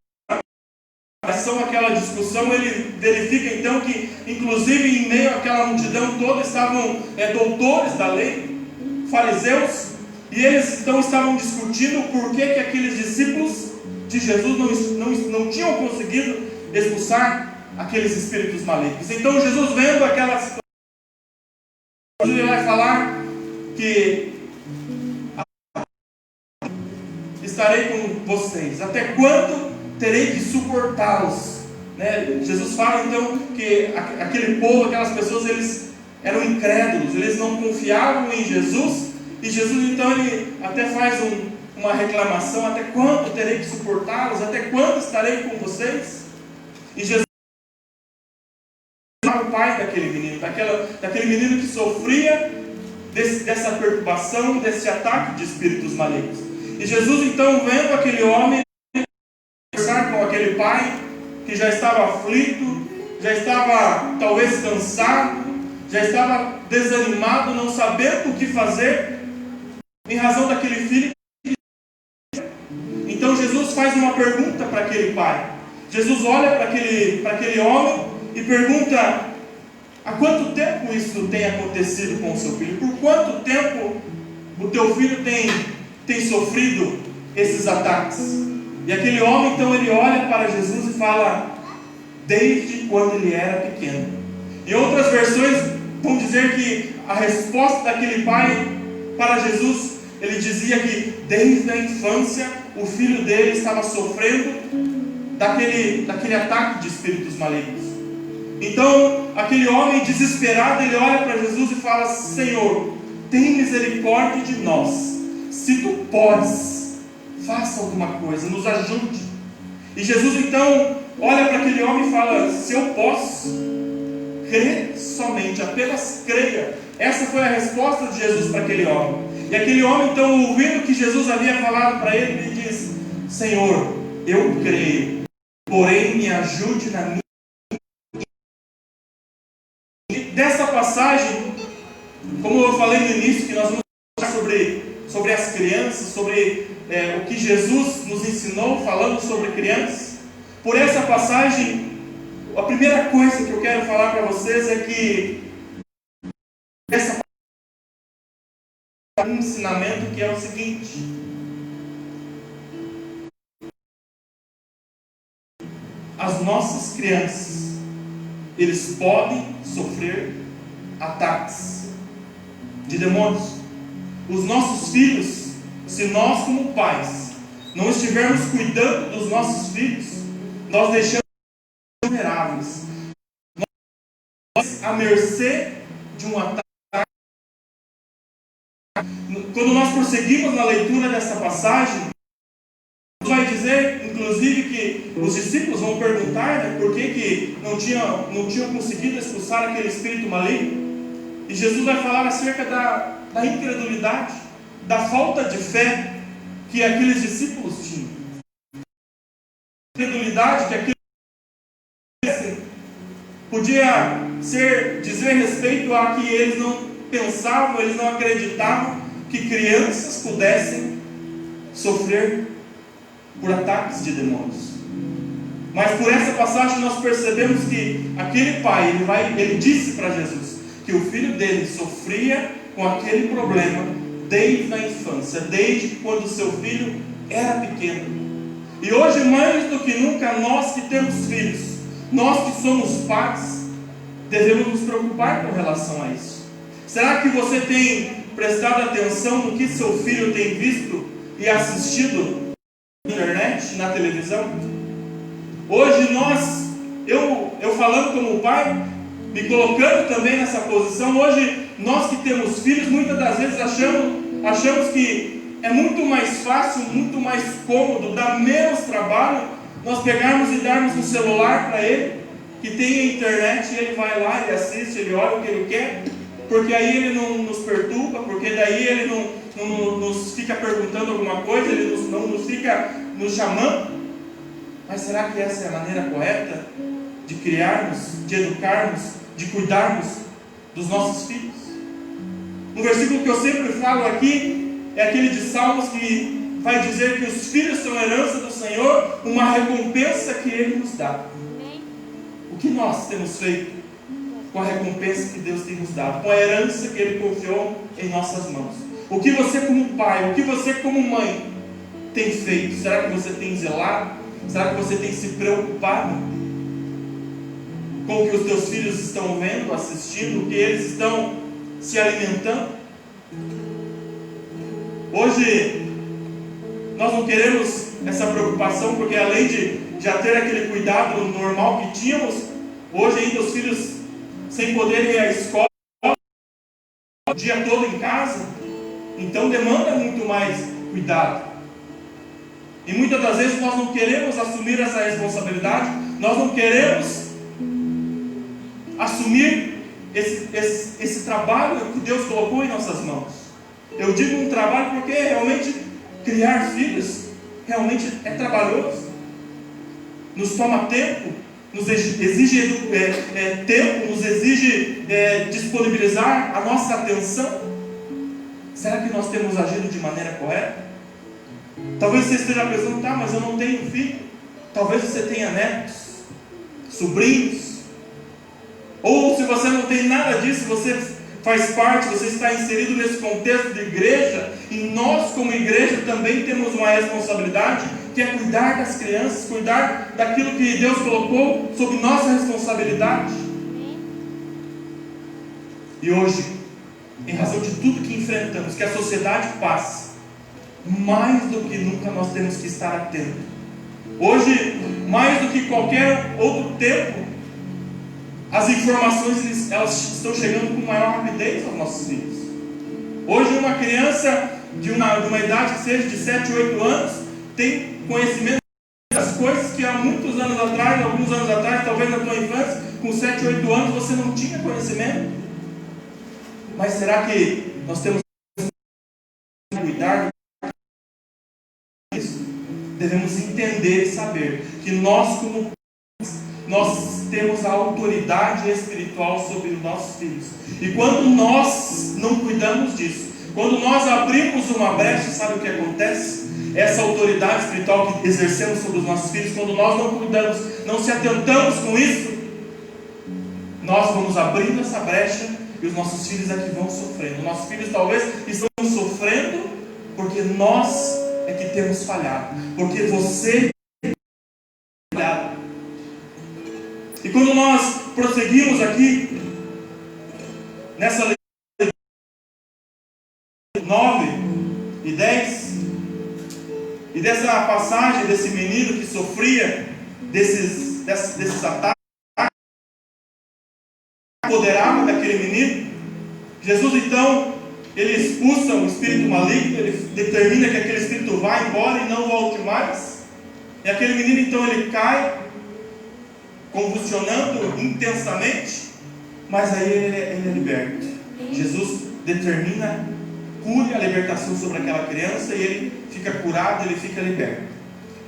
[SPEAKER 3] discussão. Ele verifica então que, inclusive, em meio àquela multidão toda estavam doutores da lei, fariseus, e eles então estavam discutindo o porquê que aqueles discípulos de Jesus não tinham conseguido expulsar aqueles espíritos malignos. Então Jesus, vendo aquela situação, ele vai falar que estarei com vocês, até quando terei que suportá-los? Jesus fala então que aquele povo, aquelas pessoas, eles eram incrédulos, eles não confiavam em Jesus, e Jesus então ele até faz uma reclamação: até quando terei que suportá-los? Até quando estarei com vocês? E Jesus é o pai daquele menino, daquele menino que sofria dessa perturbação, desse ataque de espíritos malignos. E Jesus então, vendo aquele homem conversar com aquele pai que já estava aflito, já estava talvez cansado, já estava desanimado, não sabendo o que fazer em razão daquele filho. Então Jesus faz uma pergunta para aquele pai. Jesus olha para aquele homem e pergunta: há quanto tempo isso tem acontecido com o seu filho? Por quanto tempo o teu filho tem sofrido esses ataques? E aquele homem então ele olha para Jesus e fala: desde quando ele era pequeno. Em outras versões vão dizer que a resposta daquele pai para Jesus, ele dizia que desde a infância o filho dele estava sofrendo daquele ataque de espíritos malignos. Então aquele homem desesperado, ele olha para Jesus e fala: Senhor, tem misericórdia de nós, se tu podes, faça alguma coisa, nos ajude. E Jesus então olha para aquele homem e fala: se eu posso, crê somente, apenas creia. Essa foi a resposta de Jesus para aquele homem. E aquele homem então, ouvindo o que Jesus havia falado para ele, ele diz: Senhor, eu creio, porém me ajude na minha. E dessa passagem, como eu falei no início, que nós vamos falar sobre as crianças, sobre o que Jesus nos ensinou falando sobre crianças. Por essa passagem, a primeira coisa que eu quero falar para vocês é que essa um ensinamento que é o seguinte: as nossas crianças, eles podem sofrer ataques de demônios. Os nossos filhos, se nós como pais não estivermos cuidando dos nossos filhos, nós deixamos vulneráveis, nós à mercê de um ataque. Quando nós prosseguimos na leitura dessa passagem, vai dizer, inclusive, que os discípulos vão perguntar, por que não tinham conseguido expulsar aquele espírito maligno. E Jesus vai falar acerca da incredulidade, da falta de fé que aqueles discípulos tinham. incredulidade que aquilo podia dizer respeito a que eles não pensavam, eles não acreditavam que crianças pudessem sofrer por ataques de demônios. Mas por essa passagem nós percebemos que aquele pai, ele disse para Jesus que o filho dele sofria com aquele problema desde a infância, desde quando o seu filho era pequeno. E hoje, mais do que nunca, nós que temos filhos, nós que somos pais, devemos nos preocupar com relação a isso. Será que você tem prestado atenção no que seu filho tem visto e assistido na internet, na televisão? Hoje eu falando como pai, me colocando também nessa posição, hoje nós que temos filhos, muitas das vezes achamos que é muito mais fácil, muito mais cômodo, dá menos trabalho nós pegarmos e darmos um celular para ele, que tem a internet, e ele vai lá, ele assiste, ele olha o que ele quer, porque aí ele não nos perturba, porque daí ele não nos fica perguntando alguma coisa, ele não nos fica nos chamando. Mas será que essa é a maneira correta de criarmos, de educarmos, de cuidarmos dos nossos filhos? Um versículo que eu sempre falo aqui é aquele de Salmos que vai dizer que os filhos são herança do Senhor, uma recompensa que Ele nos dá. O que nós temos feito com a recompensa que Deus tem nos dado, com a herança que Ele confiou em nossas mãos? O que você como pai, o que você como mãe tem feito? Será que você tem zelado? Será que você tem se preocupado com o que os teus filhos estão vendo, assistindo, o que eles estão se alimentando? Hoje nós não queremos essa preocupação, porque além de já ter aquele cuidado normal que tínhamos, hoje ainda os filhos sem poder ir à escola o dia todo em casa, então demanda muito mais cuidado. E muitas das vezes nós não queremos assumir essa responsabilidade, nós não queremos assumir esse trabalho que Deus colocou em nossas mãos. Eu digo um trabalho porque realmente criar filhos realmente é trabalhoso, nos toma tempo, nos exige tempo, nos exige disponibilizar a nossa atenção. Será que nós temos agido de maneira correta? Talvez você esteja pensando, tá, mas eu não tenho filho. Talvez você tenha netos, sobrinhos, ou se você não tem nada disso, você faz parte, você está inserido nesse contexto de igreja, e nós como igreja também temos uma responsabilidade, que é cuidar das crianças, cuidar daquilo que Deus colocou sob nossa responsabilidade. E hoje, em razão de tudo que enfrentamos, que a sociedade passa, mais do que nunca nós temos que estar atentos. Hoje, mais do que qualquer outro tempo, as informações elas estão chegando com maior rapidez aos nossos filhos. Hoje uma criança de uma idade que seja de 7, 8 anos tem conhecimento das coisas que há muitos anos atrás, alguns anos atrás, talvez na tua infância, com 7, 8 anos você não tinha conhecimento. Mas será que nós temos que cuidar disso? Devemos entender e saber que nós como nós temos a autoridade espiritual sobre os nossos filhos. E quando nós não cuidamos disso, quando nós abrimos uma brecha, sabe o que acontece? Essa autoridade espiritual que exercemos sobre os nossos filhos, quando nós não cuidamos, não se atentamos com isso, nós vamos abrindo essa brecha e os nossos filhos aqui vão sofrendo. Nossos filhos talvez estão sofrendo porque nós é que temos falhado, porque você falhado. E quando nós prosseguimos aqui nessa leitura 9 e 10, e dessa passagem desse menino que sofria desses ataques, apoderava daquele menino, Jesus então ele expulsa o espírito maligno, ele determina que aquele espírito vá embora e não volte mais. E aquele menino então ele cai, convulsionando intensamente, mas aí ele é liberto. Jesus determina cure, a libertação sobre aquela criança, e ele fica curado, ele fica liberto.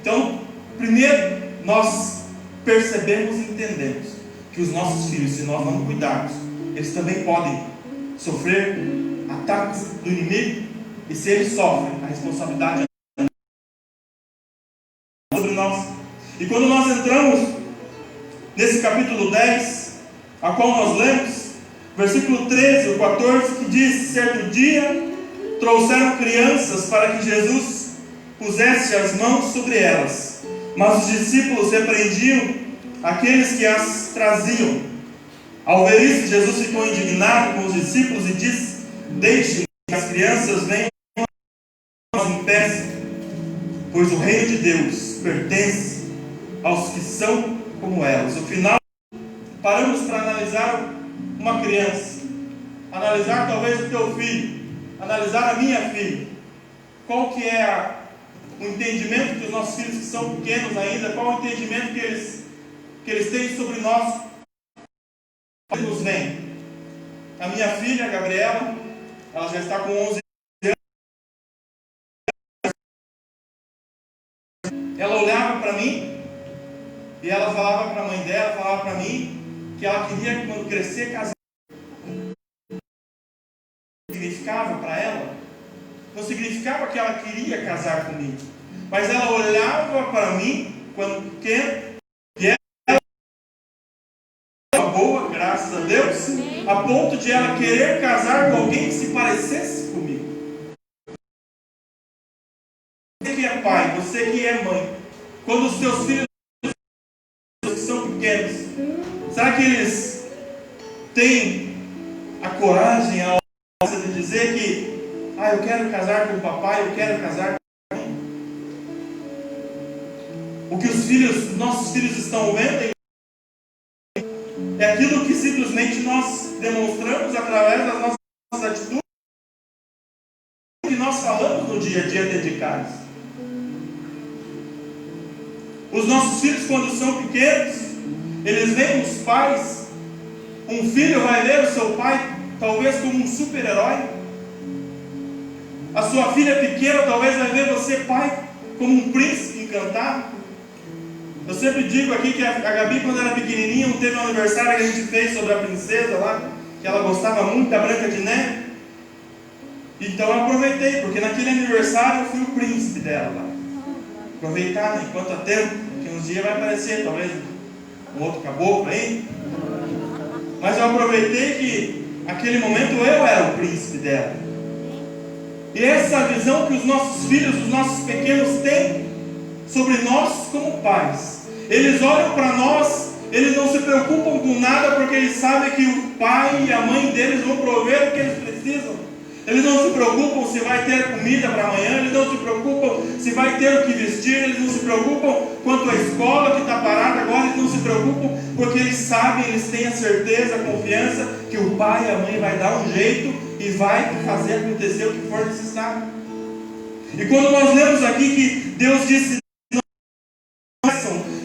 [SPEAKER 3] Então, primeiro, nós percebemos e entendemos que os nossos filhos, se nós não cuidarmos, eles também podem sofrer ataques do inimigo, e se eles sofrem, a responsabilidade é sobre nós. E quando nós entramos nesse capítulo 10, a qual nós lemos, versículo 13 ou 14, que diz: certo dia trouxeram crianças para que Jesus pusesse as mãos sobre elas, mas os discípulos repreendiam aqueles que as traziam. Ao ver isso, Jesus ficou indignado com os discípulos e disse: deixem que as crianças venham em pé, pois o reino de Deus pertence aos que são como elas. No final, paramos para analisar uma criança, analisar talvez o teu filho, analisar a minha filha. Qual que é o entendimento que os nossos filhos que são pequenos ainda, qual o entendimento que eles têm sobre nós? Eles nos veem. A minha filha, a Gabriela, ela já está com 11 anos. Ela olhava para mim e ela falava para a mãe dela, falava para mim que ela queria, quando crescer, casar. Significava para ela, não significava que ela queria casar comigo, mas ela olhava para mim quando pequena e ela era boa, graças a Deus, a ponto de ela querer casar com alguém que se parecesse comigo. Você que é pai, você que é mãe, quando os seus filhos que são pequenos, será que eles têm a coragem, a de dizer que eu quero casar com o papai, eu quero casar com a mãe? O que os nossos filhos estão vendo é aquilo que simplesmente nós demonstramos através das nossas atitudes, que nós falamos no dia a dia dentro de casa. Os nossos filhos, quando são pequenos, eles veem os pais. Um filho vai ver o seu pai talvez como um super-herói. A sua filha pequena talvez vai ver você, pai, como um príncipe encantado. Eu sempre digo aqui que a Gabi, quando era pequenininha, teve um aniversário que a gente fez sobre a princesa lá, que ela gostava muito da Branca de Neve. Então eu aproveitei, porque naquele aniversário eu fui o príncipe dela lá. Aproveitar, né, enquanto há tempo, que uns dias vai aparecer talvez um outro caboclo aí. Mas eu aproveitei que naquele momento eu era o príncipe dela. E essa visão que os nossos filhos, os nossos pequenos têm sobre nós como pais. Eles olham para nós, eles não se preocupam com nada, porque eles sabem que o pai e a mãe deles vão prover o que eles precisam. Eles não se preocupam se vai ter comida para amanhã, eles não se preocupam se vai ter o que vestir, eles não se preocupam quanto à escola que está parada agora, eles não se preocupam, porque eles sabem, eles têm a certeza, a confiança que o pai e a mãe vai dar um jeito e vai fazer acontecer o que for necessário. E quando nós lemos aqui que Deus disse: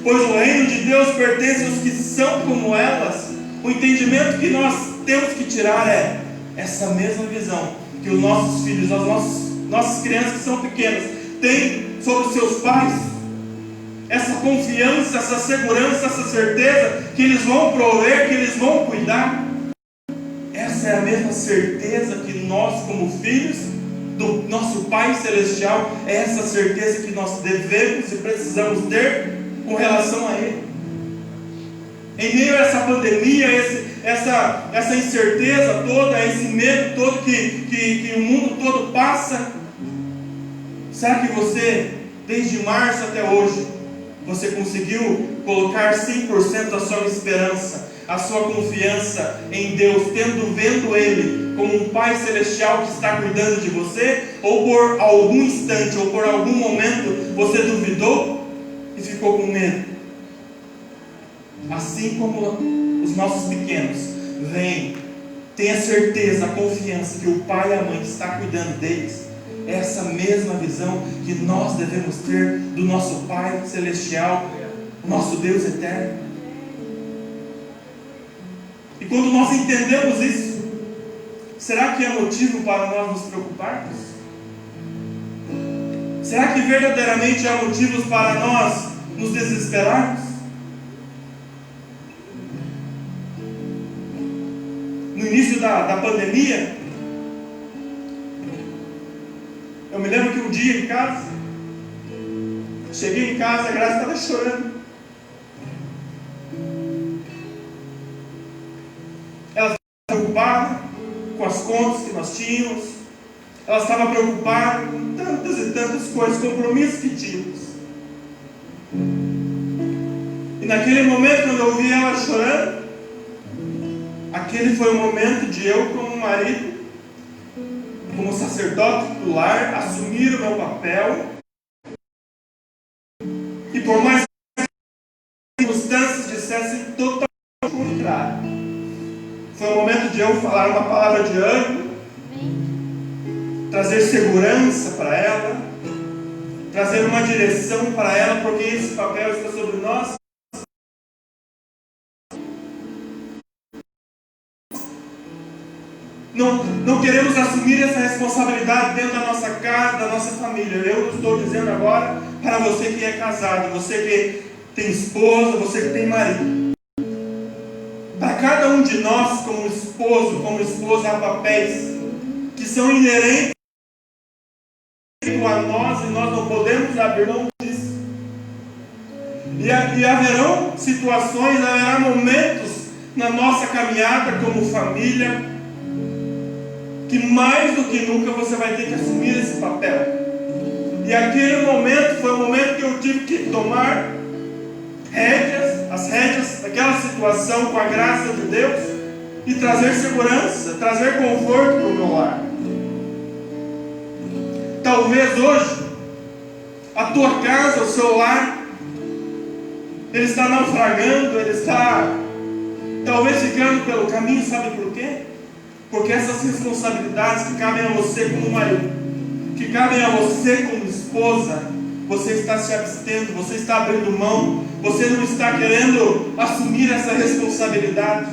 [SPEAKER 3] pois o reino de Deus pertence aos que são como elas, o entendimento que nós temos que tirar é essa mesma visão que os nossos filhos, as nossas crianças que são pequenas, têm sobre os seus pais. Essa confiança, essa segurança, essa certeza que eles vão prover, que eles vão cuidar. Essa é a mesma certeza que nós, como filhos do nosso Pai Celestial, é essa certeza que nós devemos e precisamos ter com relação a Ele. Em meio a essa pandemia, essa incerteza toda, esse medo todo que o mundo todo passa, será que você, desde março até hoje, você conseguiu colocar 100% a sua esperança, a sua confiança em Deus, vendo Ele como um Pai Celestial que está cuidando de você? Ou por algum instante, ou por algum momento, você duvidou e ficou com medo? Assim como os nossos pequenos tenha certeza, a confiança que o pai e a mãe está cuidando deles, é essa mesma visão que nós devemos ter do nosso Pai Celestial, nosso Deus eterno. E quando nós entendemos isso, será que é motivo para nós nos preocuparmos? Será que verdadeiramente há motivos para nós nos desesperarmos? No início da pandemia, eu me lembro que um dia em casa, cheguei em casa, a Graça estava chorando. Ela estava preocupada com as contas que nós tínhamos, ela estava preocupada com tantas e tantas coisas, compromissos que tínhamos. E naquele momento, quando eu ouvi ela chorando, aquele foi o momento de eu, como marido, como sacerdote do lar, assumir o meu papel. E por mais que as circunstâncias dissessem totalmente o contrário, foi o momento de eu falar uma palavra de ânimo, trazer segurança para ela, trazer uma direção para ela, porque esse papel está sobre nós. Não queremos assumir essa responsabilidade dentro da nossa casa, da nossa família. Eu estou dizendo agora para você que é casado, você que tem esposa, você que tem marido. Para cada um de nós, como esposo, como esposa, há papéis que são inerentes a nós e nós não podemos abrir mão disso. E haverão situações, haverá momentos na nossa caminhada como família que mais do que nunca você vai ter que assumir esse papel. E aquele momento foi o momento que eu tive que tomar as rédeas daquela situação com a graça de Deus e trazer segurança, trazer conforto para o meu lar. Talvez hoje a tua casa, o seu lar, ele está naufragando, ele está talvez ficando pelo caminho, sabe por quê? Porque essas responsabilidades que cabem a você como marido, que cabem a você como esposa, você está se abstendo, você está abrindo mão, você não está querendo assumir essa responsabilidade,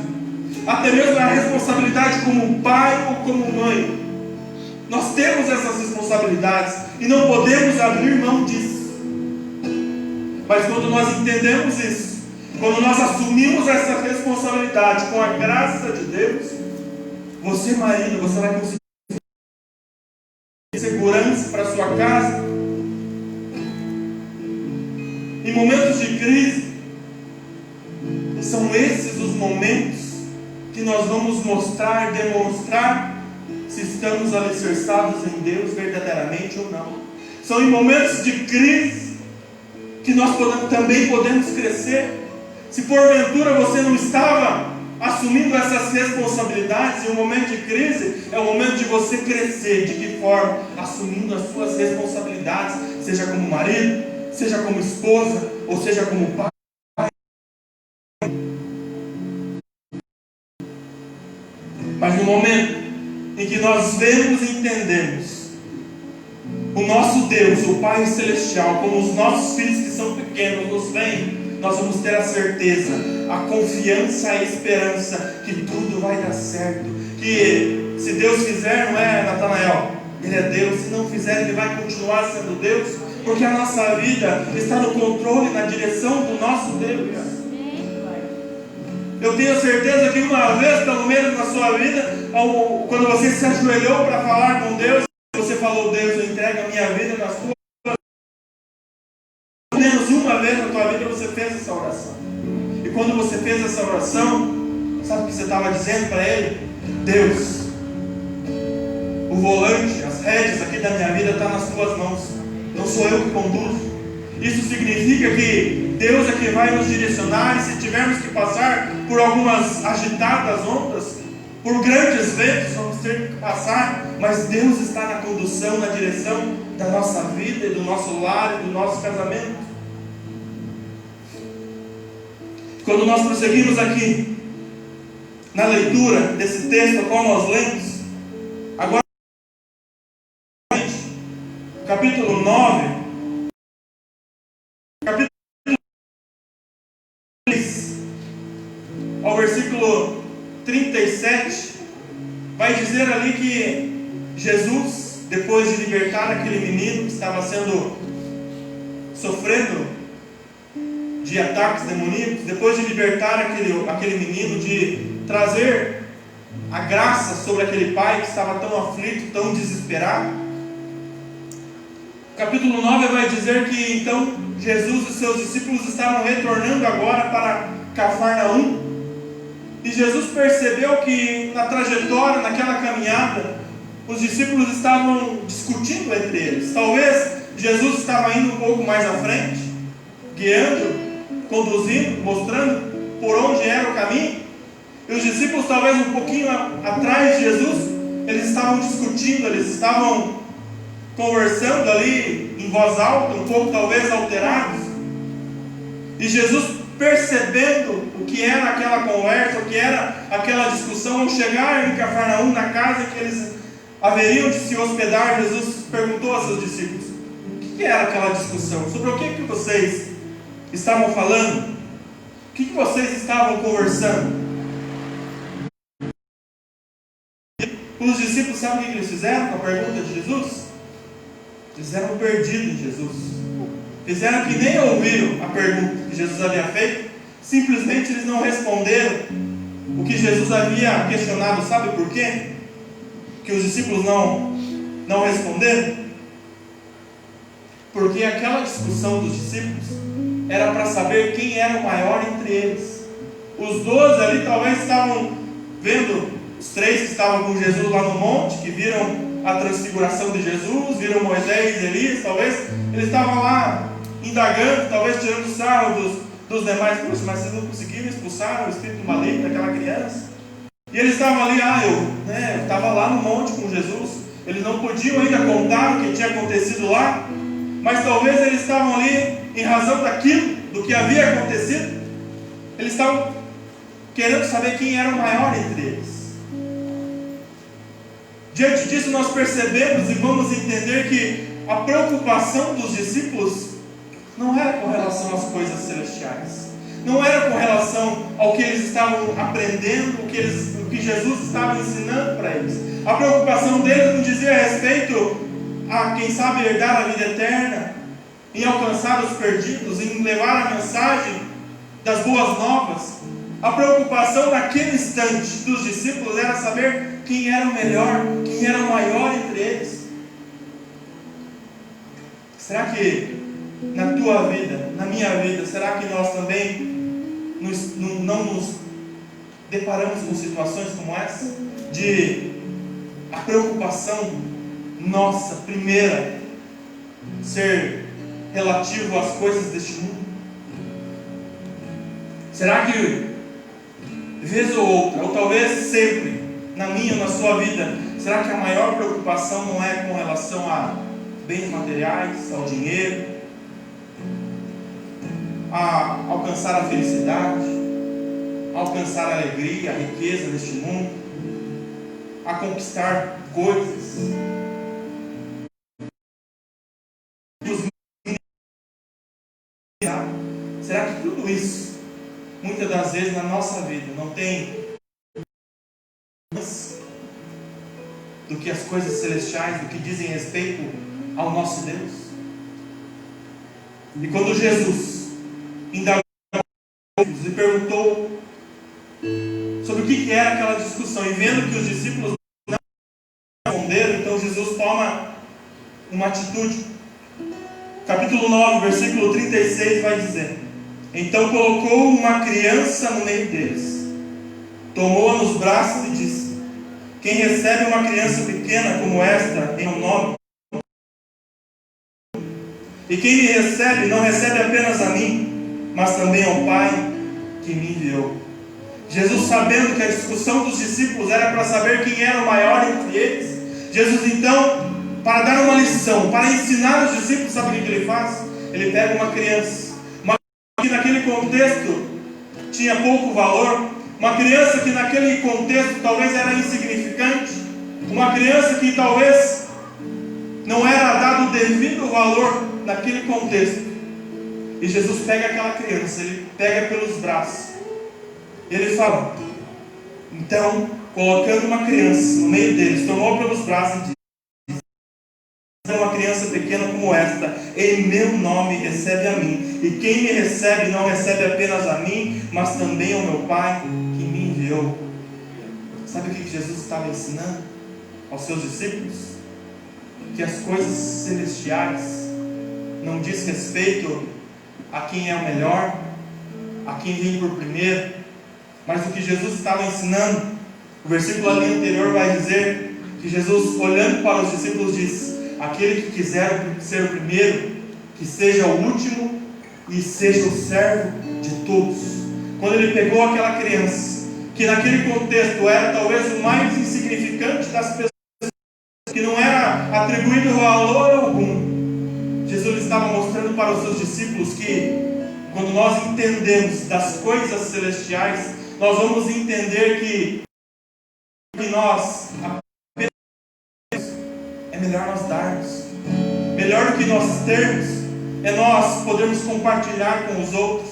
[SPEAKER 3] até mesmo a responsabilidade como pai ou como mãe. Nós temos essas responsabilidades e não podemos abrir mão disso. Mas quando nós entendemos isso, quando nós assumimos essa responsabilidade com a graça de Deus, você, marido, você vai conseguir segurança para a sua casa. Em momentos de crise, são esses os momentos que nós vamos mostrar, demonstrar se estamos alicerçados em Deus verdadeiramente ou não. São em momentos de crise que nós também podemos crescer. Se porventura você não estava assumindo essas responsabilidades, em um momento de crise, é o momento de você crescer. De que forma? Assumindo as suas responsabilidades, seja como marido, seja como esposa, ou seja como pai. Mas no momento em que nós vemos e entendemos o nosso Deus, o Pai Celestial, como os nossos filhos que são pequenos nos veem, nós vamos ter a certeza, a confiança, a esperança que tudo vai dar certo. Que se Deus fizer, não é, Natanael? Ele é Deus. Se não fizer, Ele vai continuar sendo Deus, porque a nossa vida está no controle, na direção do nosso Deus. Eu tenho certeza que uma vez, pelo menos na sua vida, quando você se ajoelhou para falar com Deus, você falou: Deus, eu entrego a minha vida nas tuas mãos. Pelo menos uma vez na tua vida você fez essa oração. E quando você fez essa oração, sabe o que você estava dizendo para Ele? Deus, o volante, as rédeas aqui da minha vida estão nas tuas mãos. Não sou eu que conduzo. Isso significa que Deus é quem vai nos direcionar, e se tivermos que passar por algumas agitadas ondas, por grandes ventos, vamos ter que passar, mas Deus está na condução, na direção da nossa vida e do nosso lar e do nosso casamento. Quando nós prosseguimos aqui na leitura desse texto, qual nós lemos, agora capítulo 9, capítulo 3, ao versículo 37, vai dizer ali que Jesus, depois de libertar aquele menino que estava sofrendo de ataques demoníacos, depois de libertar aquele menino, de trazer a graça sobre aquele pai que estava tão aflito, tão desesperado. O capítulo 9 vai dizer que então Jesus e seus discípulos estavam retornando agora para Cafarnaum. E Jesus percebeu que na trajetória, naquela caminhada, os discípulos estavam discutindo entre eles. Talvez Jesus estava indo um pouco mais à frente, guiando, conduzindo, mostrando por onde era o caminho. E os discípulos talvez um pouquinho atrás de Jesus. Eles estavam discutindo, eles estavam conversando ali em voz alta, um pouco talvez alterados. E Jesus, percebendo o que era aquela conversa, o que era aquela discussão, ao chegar em Cafarnaum, na casa que eles haveriam de se hospedar, Jesus perguntou a seus discípulos: o que era aquela discussão? Sobre o que vocês estavam falando? O que vocês estavam conversando? Os discípulos, sabem o que eles fizeram com a pergunta de Jesus? Eles eram perdidos em Jesus. Fizeram que nem ouviram a pergunta que Jesus havia feito. Simplesmente eles não responderam o que Jesus havia questionado. Sabe por quê? Que os discípulos não responderam? Porque aquela discussão dos discípulos era para saber quem era o maior entre eles. Os 12 ali talvez estavam vendo os 3 que estavam com Jesus lá no monte, que viram a transfiguração de Jesus, viram Moisés e Elias. Talvez eles estavam lá indagando, talvez tirando sarro dos demais. Puxa, mas vocês não conseguiram expulsar o espírito maligno daquela criança? E eles estavam ali, eu estava lá no monte com Jesus. Eles não podiam ainda contar o que tinha acontecido lá, mas talvez eles estavam ali em razão daquilo, do que havia acontecido. Eles estavam querendo saber quem era o maior entre eles. Diante disso nós percebemos e vamos entender que a preocupação dos discípulos não era com relação às coisas celestiais, não era com relação ao que eles estavam aprendendo, o que Jesus estava ensinando para eles. A preocupação deles não dizia respeito a, quem sabe, herdar a vida eterna, em alcançar os perdidos, em levar a mensagem das boas novas. A preocupação naquele instante dos discípulos era saber quem era o melhor, quem era o maior entre eles. Será que na tua vida, na minha vida, será que nós também não nos deparamos com situações como essa? De a preocupação nossa, primeira, ser relativo às coisas deste mundo? Será que vez ou outra, ou talvez sempre, na minha ou na sua vida, será que a maior preocupação não é com relação a bens materiais, ao dinheiro, a alcançar a felicidade, a alcançar a alegria, a riqueza neste mundo, a conquistar coisas? Será que tudo isso, muitas das vezes na nossa vida, não tem do que as coisas celestiais, do que dizem respeito ao nosso Deus? E quando Jesus indagou e perguntou sobre o que era aquela discussão, e vendo que os discípulos não responderam, então Jesus toma uma atitude. Capítulo 9, versículo 36 vai dizer: então colocou uma criança no meio deles, tomou-a nos braços e disse: quem recebe uma criança pequena como esta em meu nome, e quem me recebe, não recebe apenas a mim, mas também ao Pai que me enviou. Jesus, sabendo que a discussão dos discípulos era para saber quem era o maior entre eles, Jesus então, para dar uma lição, para ensinar os discípulos, sabe o que ele faz? Ele pega uma criança que naquele contexto tinha pouco valor, uma criança que naquele contexto talvez era insignificante, uma criança que talvez não era dado o devido valor naquele contexto. E Jesus pega aquela criança, ele pega pelos braços, e ele fala, então, colocando uma criança no meio deles, tomou pelos braços e disse: uma criança pequena como esta, em meu nome recebe a mim, e quem me recebe não recebe apenas a mim, mas também ao meu Pai que me enviou. Sabe o que Jesus estava ensinando aos seus discípulos? Que as coisas celestiais não diz respeito a quem é o melhor, a quem vem por primeiro, mas o que Jesus estava ensinando, o versículo ali anterior vai dizer que Jesus, olhando para os discípulos, diz: aquele que quiser ser o primeiro, que seja o último e seja o servo de todos. Quando ele pegou aquela criança, que naquele contexto era talvez o mais insignificante das pessoas, que não era atribuído valor algum, Jesus estava mostrando para os seus discípulos que quando nós entendemos das coisas celestiais, nós vamos entender que nós é melhor nós darmos, melhor do que nós termos é nós podermos compartilhar com os outros,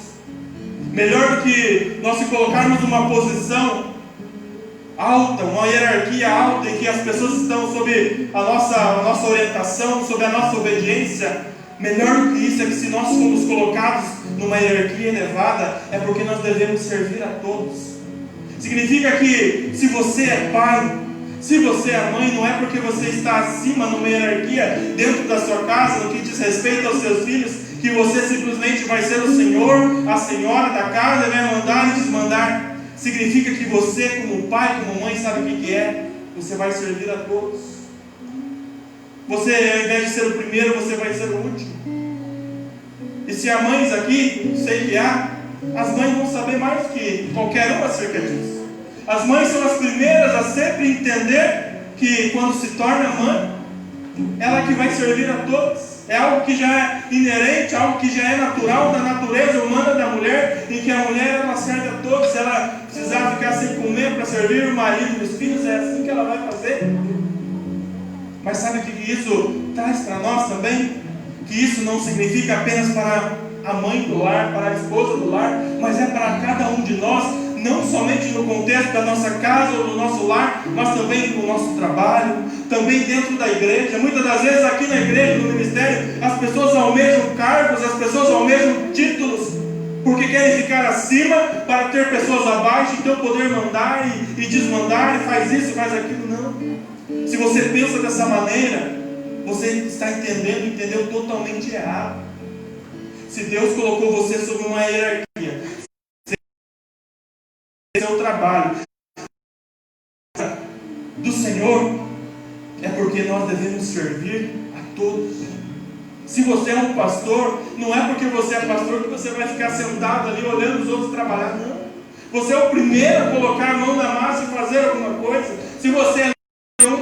[SPEAKER 3] melhor do que nós se colocarmos numa posição alta, uma hierarquia alta, em que as pessoas estão sob a nossa orientação, sob a nossa obediência. Melhor do que isso é que se nós formos colocados numa hierarquia elevada, é porque nós devemos servir a todos. Significa que se você é pai, se você é mãe, não é porque você está acima numa hierarquia dentro da sua casa, no que diz respeito aos seus filhos, que você simplesmente vai ser o senhor, a senhora da casa e vai mandar e desmandar. Significa que você, como pai, como mãe, sabe o que é? Você vai servir a todos. Você, ao invés de ser o primeiro, você vai ser o último. E se há mães aqui, sei que há, as mães vão saber mais que qualquer um acerca disso. As mães são as primeiras a sempre entender que quando se torna mãe, ela que vai servir a todos. É algo que já é inerente, algo que já é natural da natureza humana da mulher, em que a mulher ela serve a todos. Se ela precisar ficar sem comer para servir o marido e os filhos, é assim que ela vai fazer. Mas sabe o que isso traz para nós também? Que isso não significa apenas para a mãe do lar, para a esposa do lar, mas é para cada um de nós, não somente no contexto da nossa casa ou do nosso lar, mas também no nosso trabalho, também dentro da igreja. Muitas das vezes aqui na igreja, no ministério, as pessoas almejam cargos, as pessoas almejam títulos, porque querem ficar acima para ter pessoas abaixo, então poder mandar e desmandar, e faz isso, faz aquilo. Não. Se você pensa dessa maneira, você está entendeu totalmente errado. Se Deus colocou você sob uma hierarquia, seu trabalho do Senhor, é porque nós devemos servir a todos. Se você é um pastor, não é porque você é pastor que você vai ficar sentado ali olhando os outros trabalhar, não. Você é o primeiro a colocar a mão na massa e fazer alguma coisa. Se você é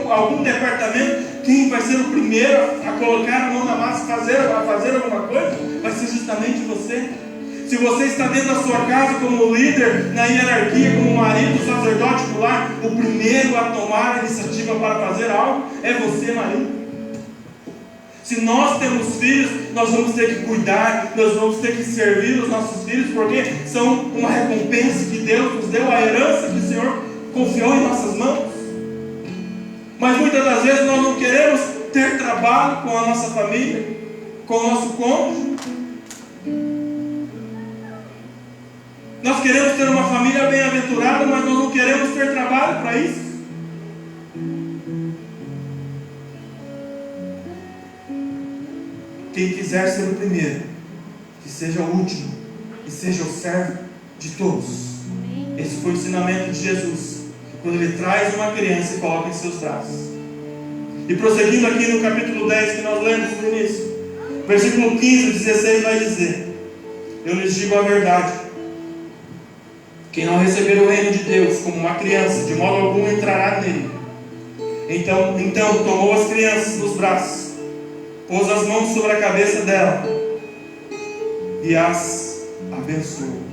[SPEAKER 3] algum departamento, quem vai ser o primeiro a colocar a mão na massa e a fazer alguma coisa? Vai ser justamente você. Se você está dentro da sua casa como líder, na hierarquia, como marido, sacerdote do lar, o primeiro a tomar a iniciativa para fazer algo é você, marido. Se nós temos filhos, nós vamos ter que cuidar, nós vamos ter que servir os nossos filhos, porque são uma recompensa que Deus nos deu, a herança que o Senhor confiou em nossas mãos. Mas muitas das vezes nós não queremos ter trabalho com a nossa família, com o nosso cônjuge. Nós queremos ter uma família bem-aventurada, mas nós não queremos ter trabalho para isso. Quem quiser ser o primeiro, que seja o último, e seja o servo de todos. Esse foi o ensinamento de Jesus, quando Ele traz uma criança e coloca em seus braços. E prosseguindo aqui no capítulo 10, que nós lemos no início, versículo 15 e 16 vai dizer: eu lhes digo a verdade, quem não receber o reino de Deus como uma criança, de modo algum entrará nele. Então tomou as crianças nos braços, pôs as mãos sobre a cabeça dela e as abençoou.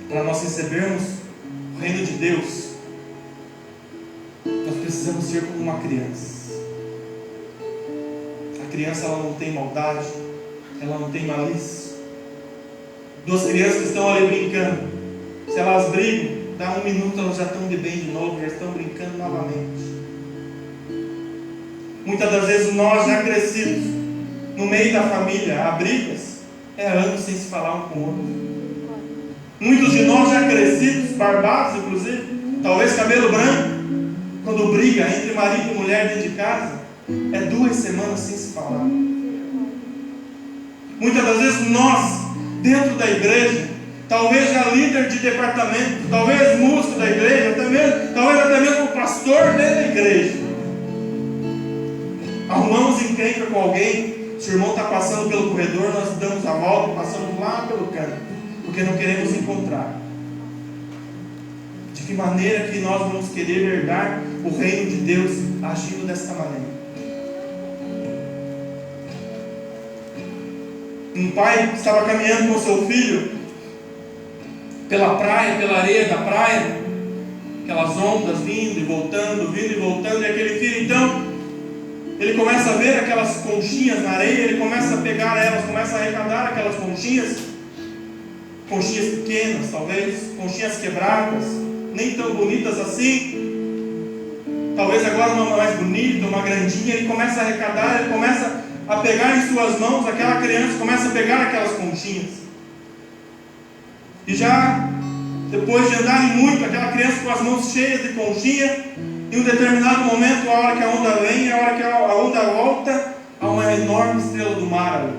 [SPEAKER 3] Para nós recebermos o reino de Deus, nós precisamos ser como uma criança. A criança, ela não tem maldade, ela não tem malícia. Duas crianças que estão ali brincando, se elas brigam, dá um minuto, elas já estão de bem de novo, já estão brincando novamente. Muitas das vezes nós já crescidos, no meio da família, há brigas, anos sem se falar um com o outro. Muitos de nós já crescidos, barbados inclusive, talvez cabelo branco, quando briga entre marido e mulher dentro de casa, 2 semanas sem se falar. Muitas das vezes nós, dentro da igreja, talvez já líder de departamento, talvez músico da igreja, talvez até mesmo pastor dentro da igreja, arrumamos encrenca com alguém. Se o irmão está passando pelo corredor, nós damos a volta e passamos lá pelo canto, porque não queremos encontrar. De que maneira que nós vamos querer herdar o reino de Deus agindo desta maneira? Um pai estava caminhando com seu filho pela praia, pela areia da praia, aquelas ondas vindo e voltando, e aquele filho então, ele começa a ver aquelas conchinhas na areia, ele começa a pegar elas, começa a arrecadar aquelas conchinhas pequenas talvez, conchinhas quebradas, nem tão bonitas assim, talvez agora uma mais bonita, uma grandinha. Ele começa a arrecadar, ele começa a pegar em suas mãos, aquela criança começa a pegar aquelas conchinhas, e já depois de andarem muito, aquela criança com as mãos cheias de conchinha, em um determinado momento, a hora que a onda vem, a hora que a onda volta, há uma enorme estrela do mar ali.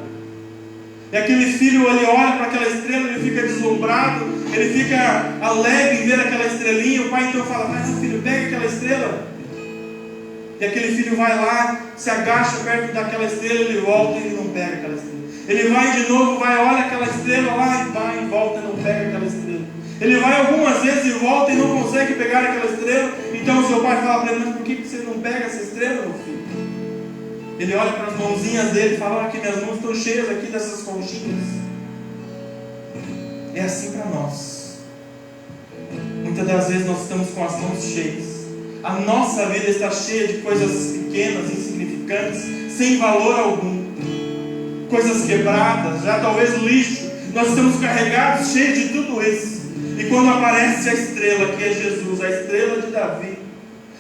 [SPEAKER 3] E aquele filho, ele olha para aquela estrela, ele fica deslumbrado, ele fica alegre em ver aquela estrelinha. O pai então fala: mas não, filho, pega aquela estrela. E aquele filho vai lá, se agacha perto daquela estrela, ele volta e ele não pega aquela estrela. Ele vai de novo, olha aquela estrela lá, e vai e volta e não pega aquela estrela. Ele vai algumas vezes e volta e não consegue pegar aquela estrela. Então o seu pai fala para ele: mas por que você não pega essa estrela, meu filho? Ele olha para as mãozinhas dele e fala: olha aqui, minhas mãos estão cheias aqui dessas conchinhas. É assim para nós. Muitas das vezes nós estamos com as mãos cheias. A nossa vida está cheia de coisas pequenas, insignificantes, sem valor algum. Coisas quebradas, já talvez lixo. Nós estamos carregados, cheios de tudo isso. E quando aparece a estrela, que é Jesus, a estrela de Davi,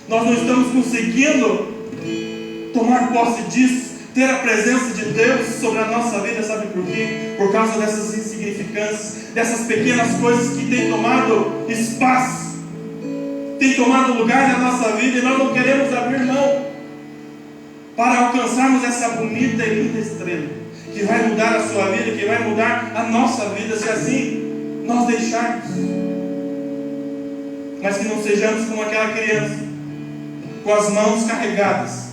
[SPEAKER 3] nós não estamos conseguindo tomar posse disso, ter a presença de Deus sobre a nossa vida. Sabe por quê? Por causa dessas insignificâncias, dessas pequenas coisas que têm tomado espaço, têm tomado lugar na nossa vida, e nós não queremos abrir mão para alcançarmos essa bonita e linda estrela, que vai mudar a sua vida, que vai mudar a nossa vida, se assim nós deixarmos. Mas que não sejamos como aquela criança, com as mãos carregadas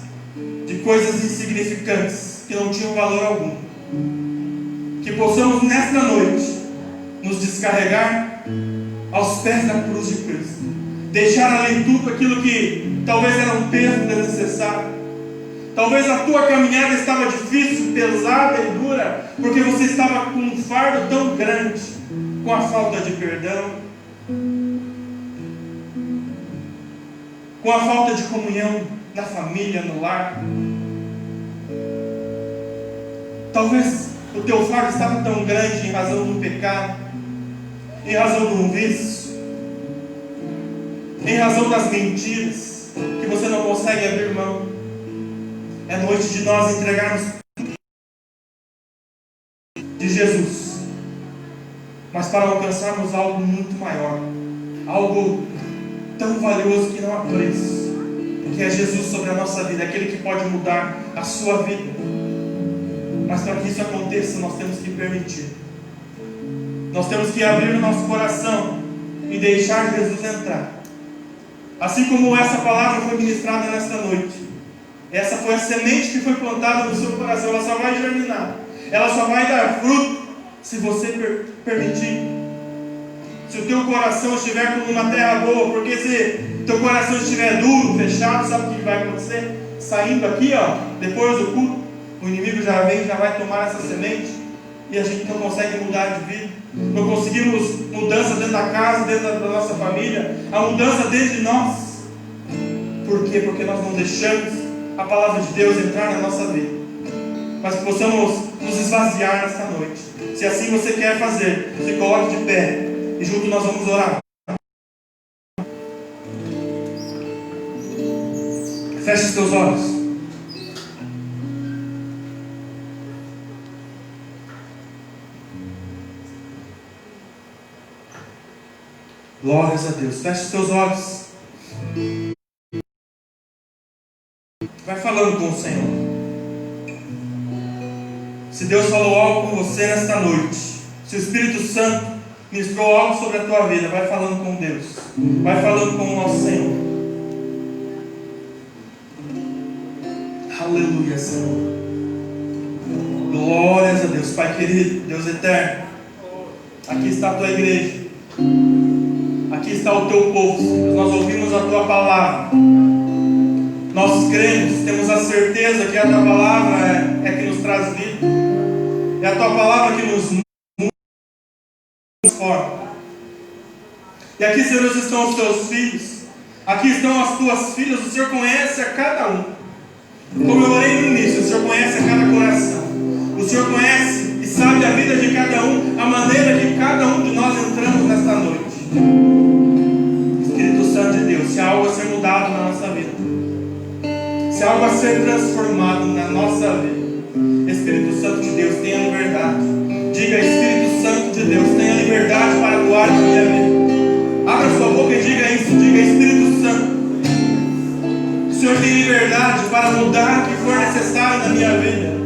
[SPEAKER 3] de coisas insignificantes, que não tinham valor algum. Que possamos nesta noite nos descarregar aos pés da cruz de Cristo, deixar além de tudo aquilo que talvez era um peso desnecessário. Talvez a tua caminhada estava difícil, pesada e dura, porque você estava com um fardo tão grande, com a falta de perdão, com a falta de comunhão na família, no lar. Talvez o teu fardo estava tão grande em razão do pecado, em razão do vício, em razão das mentiras, que você não consegue abrir mão. É noite de nós entregarmos de Jesus, mas para alcançarmos algo muito maior, algo tão valioso que não há preço, que é Jesus sobre a nossa vida, aquele que pode mudar a sua vida. Mas para que isso aconteça, nós temos que permitir, nós temos que abrir o nosso coração e deixar Jesus entrar. Assim como essa palavra foi ministrada nesta noite, essa foi a semente que foi plantada no seu coração. Ela só vai germinar, ela só vai dar fruto se você permitir. Se o teu coração estiver como uma terra boa, porque se teu coração estiver duro, fechado, sabe o que vai acontecer? Saindo aqui, depois do culto, o inimigo já vem, já vai tomar essa semente, e a gente não consegue mudar de vida, não conseguimos mudança dentro da casa, dentro da nossa família, a mudança dentro de nós. Por quê? Porque nós não deixamos a palavra de Deus entrar na nossa vida. Mas que possamos nos esvaziar nesta noite. Se assim você quer fazer, se coloque de pé e junto nós vamos orar. Feche os teus olhos. Glórias a Deus. Feche os seus olhos. Vai falando com o Senhor. Se Deus falou algo com você nesta noite, se o Espírito Santo ministrou algo sobre a tua vida, vai falando com Deus. Vai falando com o nosso Senhor. Aleluia, Senhor. Glórias a Deus. Pai querido, Deus eterno, aqui está a tua igreja. Aqui está o teu povo, Senhor. Nós ouvimos a tua palavra. Nós cremos, temos a certeza que a tua palavra é que nos traz vida. É a tua palavra que nos transforma. E aqui, Senhor, estão os teus filhos. Aqui estão as tuas filhas. O Senhor conhece a cada um. Como eu orei no início, o Senhor conhece a cada coração. O Senhor conhece e sabe a vida de cada um, a maneira que cada um de nós entramos nesta noite. Espírito Santo de Deus, se há algo a ser mudado na nossa vida, se há algo a ser transformado na nossa vida, Espírito Santo de Deus, tenha liberdade. Diga, Espírito Santo de Deus, tenha liberdade para atuar na minha vida. Abra sua boca e diga isso. Diga, Espírito Santo, o Senhor tem liberdade para mudar o que for necessário na minha vida.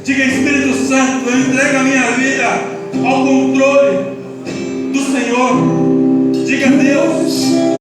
[SPEAKER 3] Diga, Espírito Santo, eu entrego a minha vida ao controle do Senhor. Diga, Deus,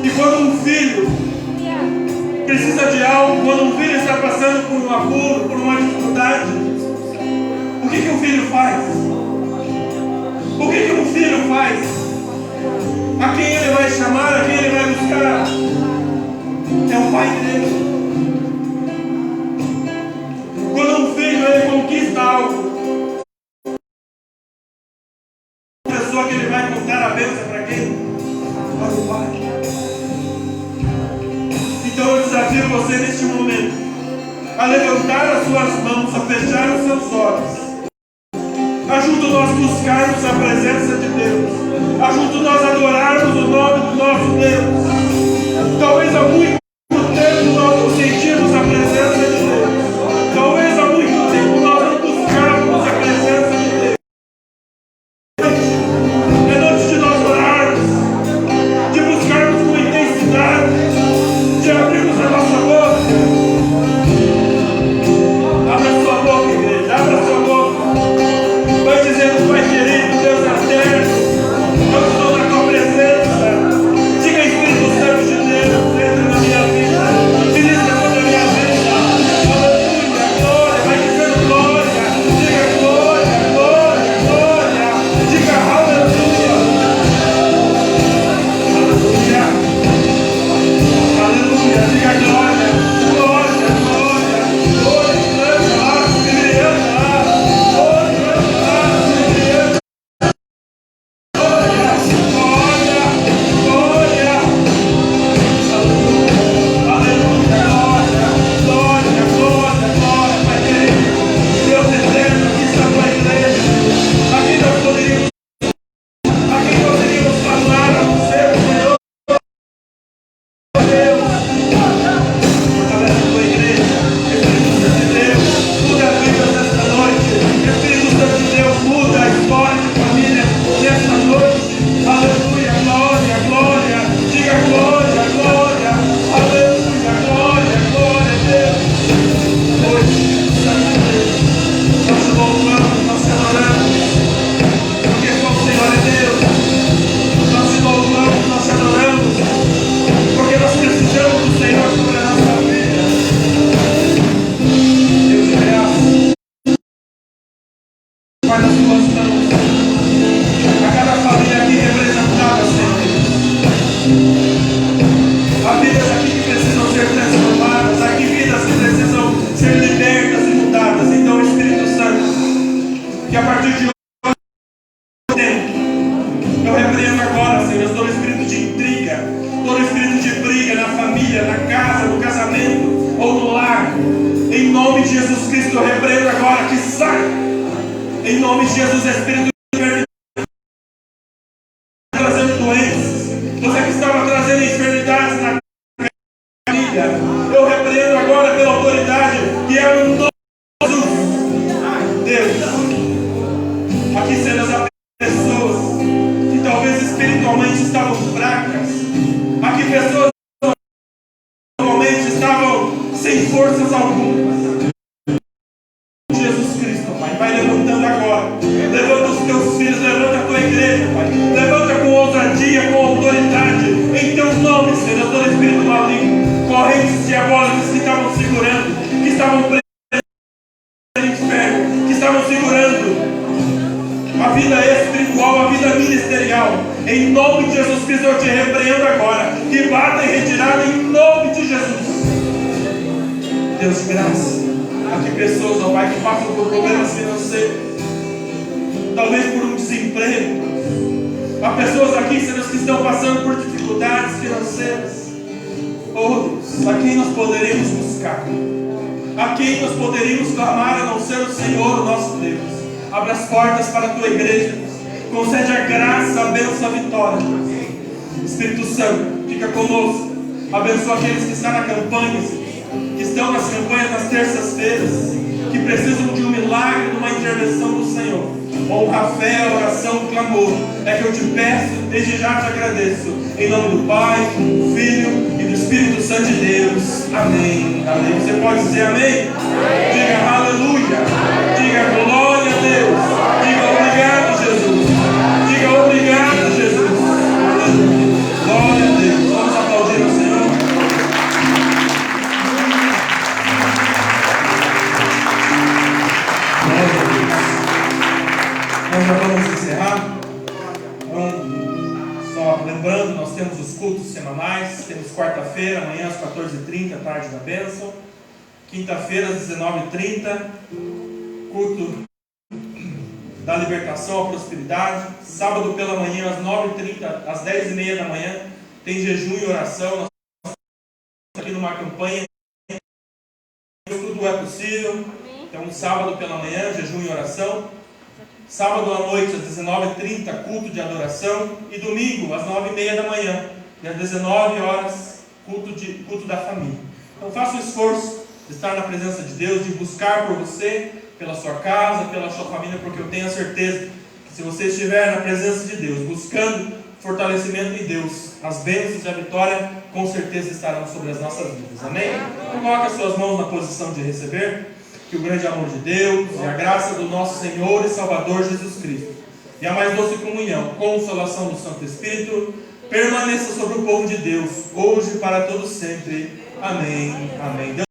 [SPEAKER 3] E quando um filho precisa de algo, quando um filho está passando por um apuro, por uma dificuldade, o que um filho faz? O que um filho faz? A quem ele vai chamar, a quem ele vai buscar? É o pai dele. Quando um filho ele conquista algo, a pessoa que ele vai contar a bênção para quem? Para o pai. Então eu desafio você neste momento a levantar as suas mãos, a fechar os seus olhos. Ajuda nós buscarmos a presença de Deus. Ajuda nós adorarmos o nome do nosso Deus. Talvez há muito tempo nós não sentimos a presença de Deus. Talvez há muito tempo nós não buscávamos a presença de Deus. É noite de nós orarmos, de buscarmos com intensidade, de abrirmos a nossa boca. Abra sua boca, igreja, abra sua boca. Vai dizendo, Pai querido, Deus eterno, eu estou na tua presença. Diga, Espírito Santo de Deus, entra na minha vida, ministra sobre a minha vida. Aleluia, glória, vai dizendo glória. Diga glória, glória, glória. Diga aleluia. Aleluia. Aleluia, diga glória, glória, glória. Glória, glória, lá, brilhando lá. Glória, lá, brilhando. Glória, glória, glória. Aleluia, glória, glória, glória, glória. Pai querido, Deus eterno, aqui está a tua igreja. Aqui nós poderíamos falar a você, Senhor. Deus, fortalece a tua igreja. Espírito Santo de Deus, muda a vida nesta noite. Espírito Santo de Deus, muda a história de família nesta noite. Aleluia, glória, glória. Diga glória, glória. Aleluia, glória, glória a Deus. Hoje, Santo de Deus, nós te louvamos, nós te adoramos, porque só o Senhor é Deus. Nós te louvamos, nós te adoramos, porque nós precisamos do Senhor sobre a nossa vida. Deus de graça, vai nas tuas mãos. A cada família aqui representada, Senhor. Há vidas aqui que precisam ser transformadas, há aqui vidas que precisam ser libertas e mudadas. Então, Espírito Santo, que a partir de hoje, eu repreendo agora, Senhor, todo espírito de intriga, todo espírito de briga na família, na casa, no casamento ou no lar. Em nome de Jesus Cristo, eu repreendo agora que sai. Em nome de Jesus, espírito de enfermidade, trazendo doenças. Você que estava trazendo enfermidades na família, eu repreendo agora pela autoridade que é o nome de Jesus. Deus, aqui cenas a pessoas que talvez espiritualmente estavam fracas. Aqui pessoas que espiritualmente estavam sem forças algumas. Jesus Cristo, Pai, vai levantando agora. Levanta os teus filhos, levanta a tua igreja, Pai. Levanta com ousadia, com autoridade. Em teu nome, Senhor, todo espírito maligno, correntes diabólicas que estavam segurando, que estavam presos no inferno, que estavam segurando a vida espiritual, a vida ministerial. Em nome de Jesus Cristo, eu te repreendo agora. Que bata em retirada em nome de Jesus. Deus de graça. Aqui pessoas, ó Pai, que passam por problemas financeiros, talvez por um desemprego. Há pessoas aqui, Senhor, que estão passando por dificuldades financeiras. Oh Deus, a quem nós poderíamos buscar? A quem nós poderíamos clamar a não ser o Senhor, o nosso Deus? Abra as portas para a tua igreja. Concede a graça, a bênção, a vitória. Espírito Santo, fica conosco. Abençoa aqueles que estão na campanha, que estão nas campanhas nas terças-feiras, que precisam de um milagre, de uma intervenção do Senhor. Honra a fé, a oração, o clamor. É que eu te peço, desde já te agradeço. Em nome do Pai, do Filho e do Espírito Santo de Deus. Amém. Amém. Você pode dizer amém? Amém. Diga aleluia. Diga glória a Deus. Diga obrigado, Jesus. Diga obrigado, Jesus. Aleluia. Glória a Deus. Vamos aplaudir. nós temos os cultos semanais. Temos quarta-feira, amanhã às 14h30, tarde da bênção. Quinta-feira às 19h30, culto da libertação à prosperidade. Sábado pela manhã às 9h30, às 10h30 da manhã, tem jejum e oração. Nós estamos aqui numa campanha, tudo é possível. Então, sábado pela manhã, jejum e oração. Sábado à noite, às 19h30, culto de adoração. E domingo, às 9h30 da manhã, e às 19 horas, culto da família. Então, faça o esforço de estar na presença de Deus, de buscar por você, pela sua casa, pela sua família, porque eu tenho a certeza que se você estiver na presença de Deus, buscando fortalecimento em Deus, as bênçãos e a vitória com certeza estarão sobre as nossas vidas. Amém? Então, coloque as suas mãos na posição de receber. Que o grande amor de Deus e a graça do nosso Senhor e Salvador Jesus Cristo e a mais doce comunhão, consolação do Santo Espírito, permaneça sobre o povo de Deus, hoje e para todos sempre. Amém. Amém. Deus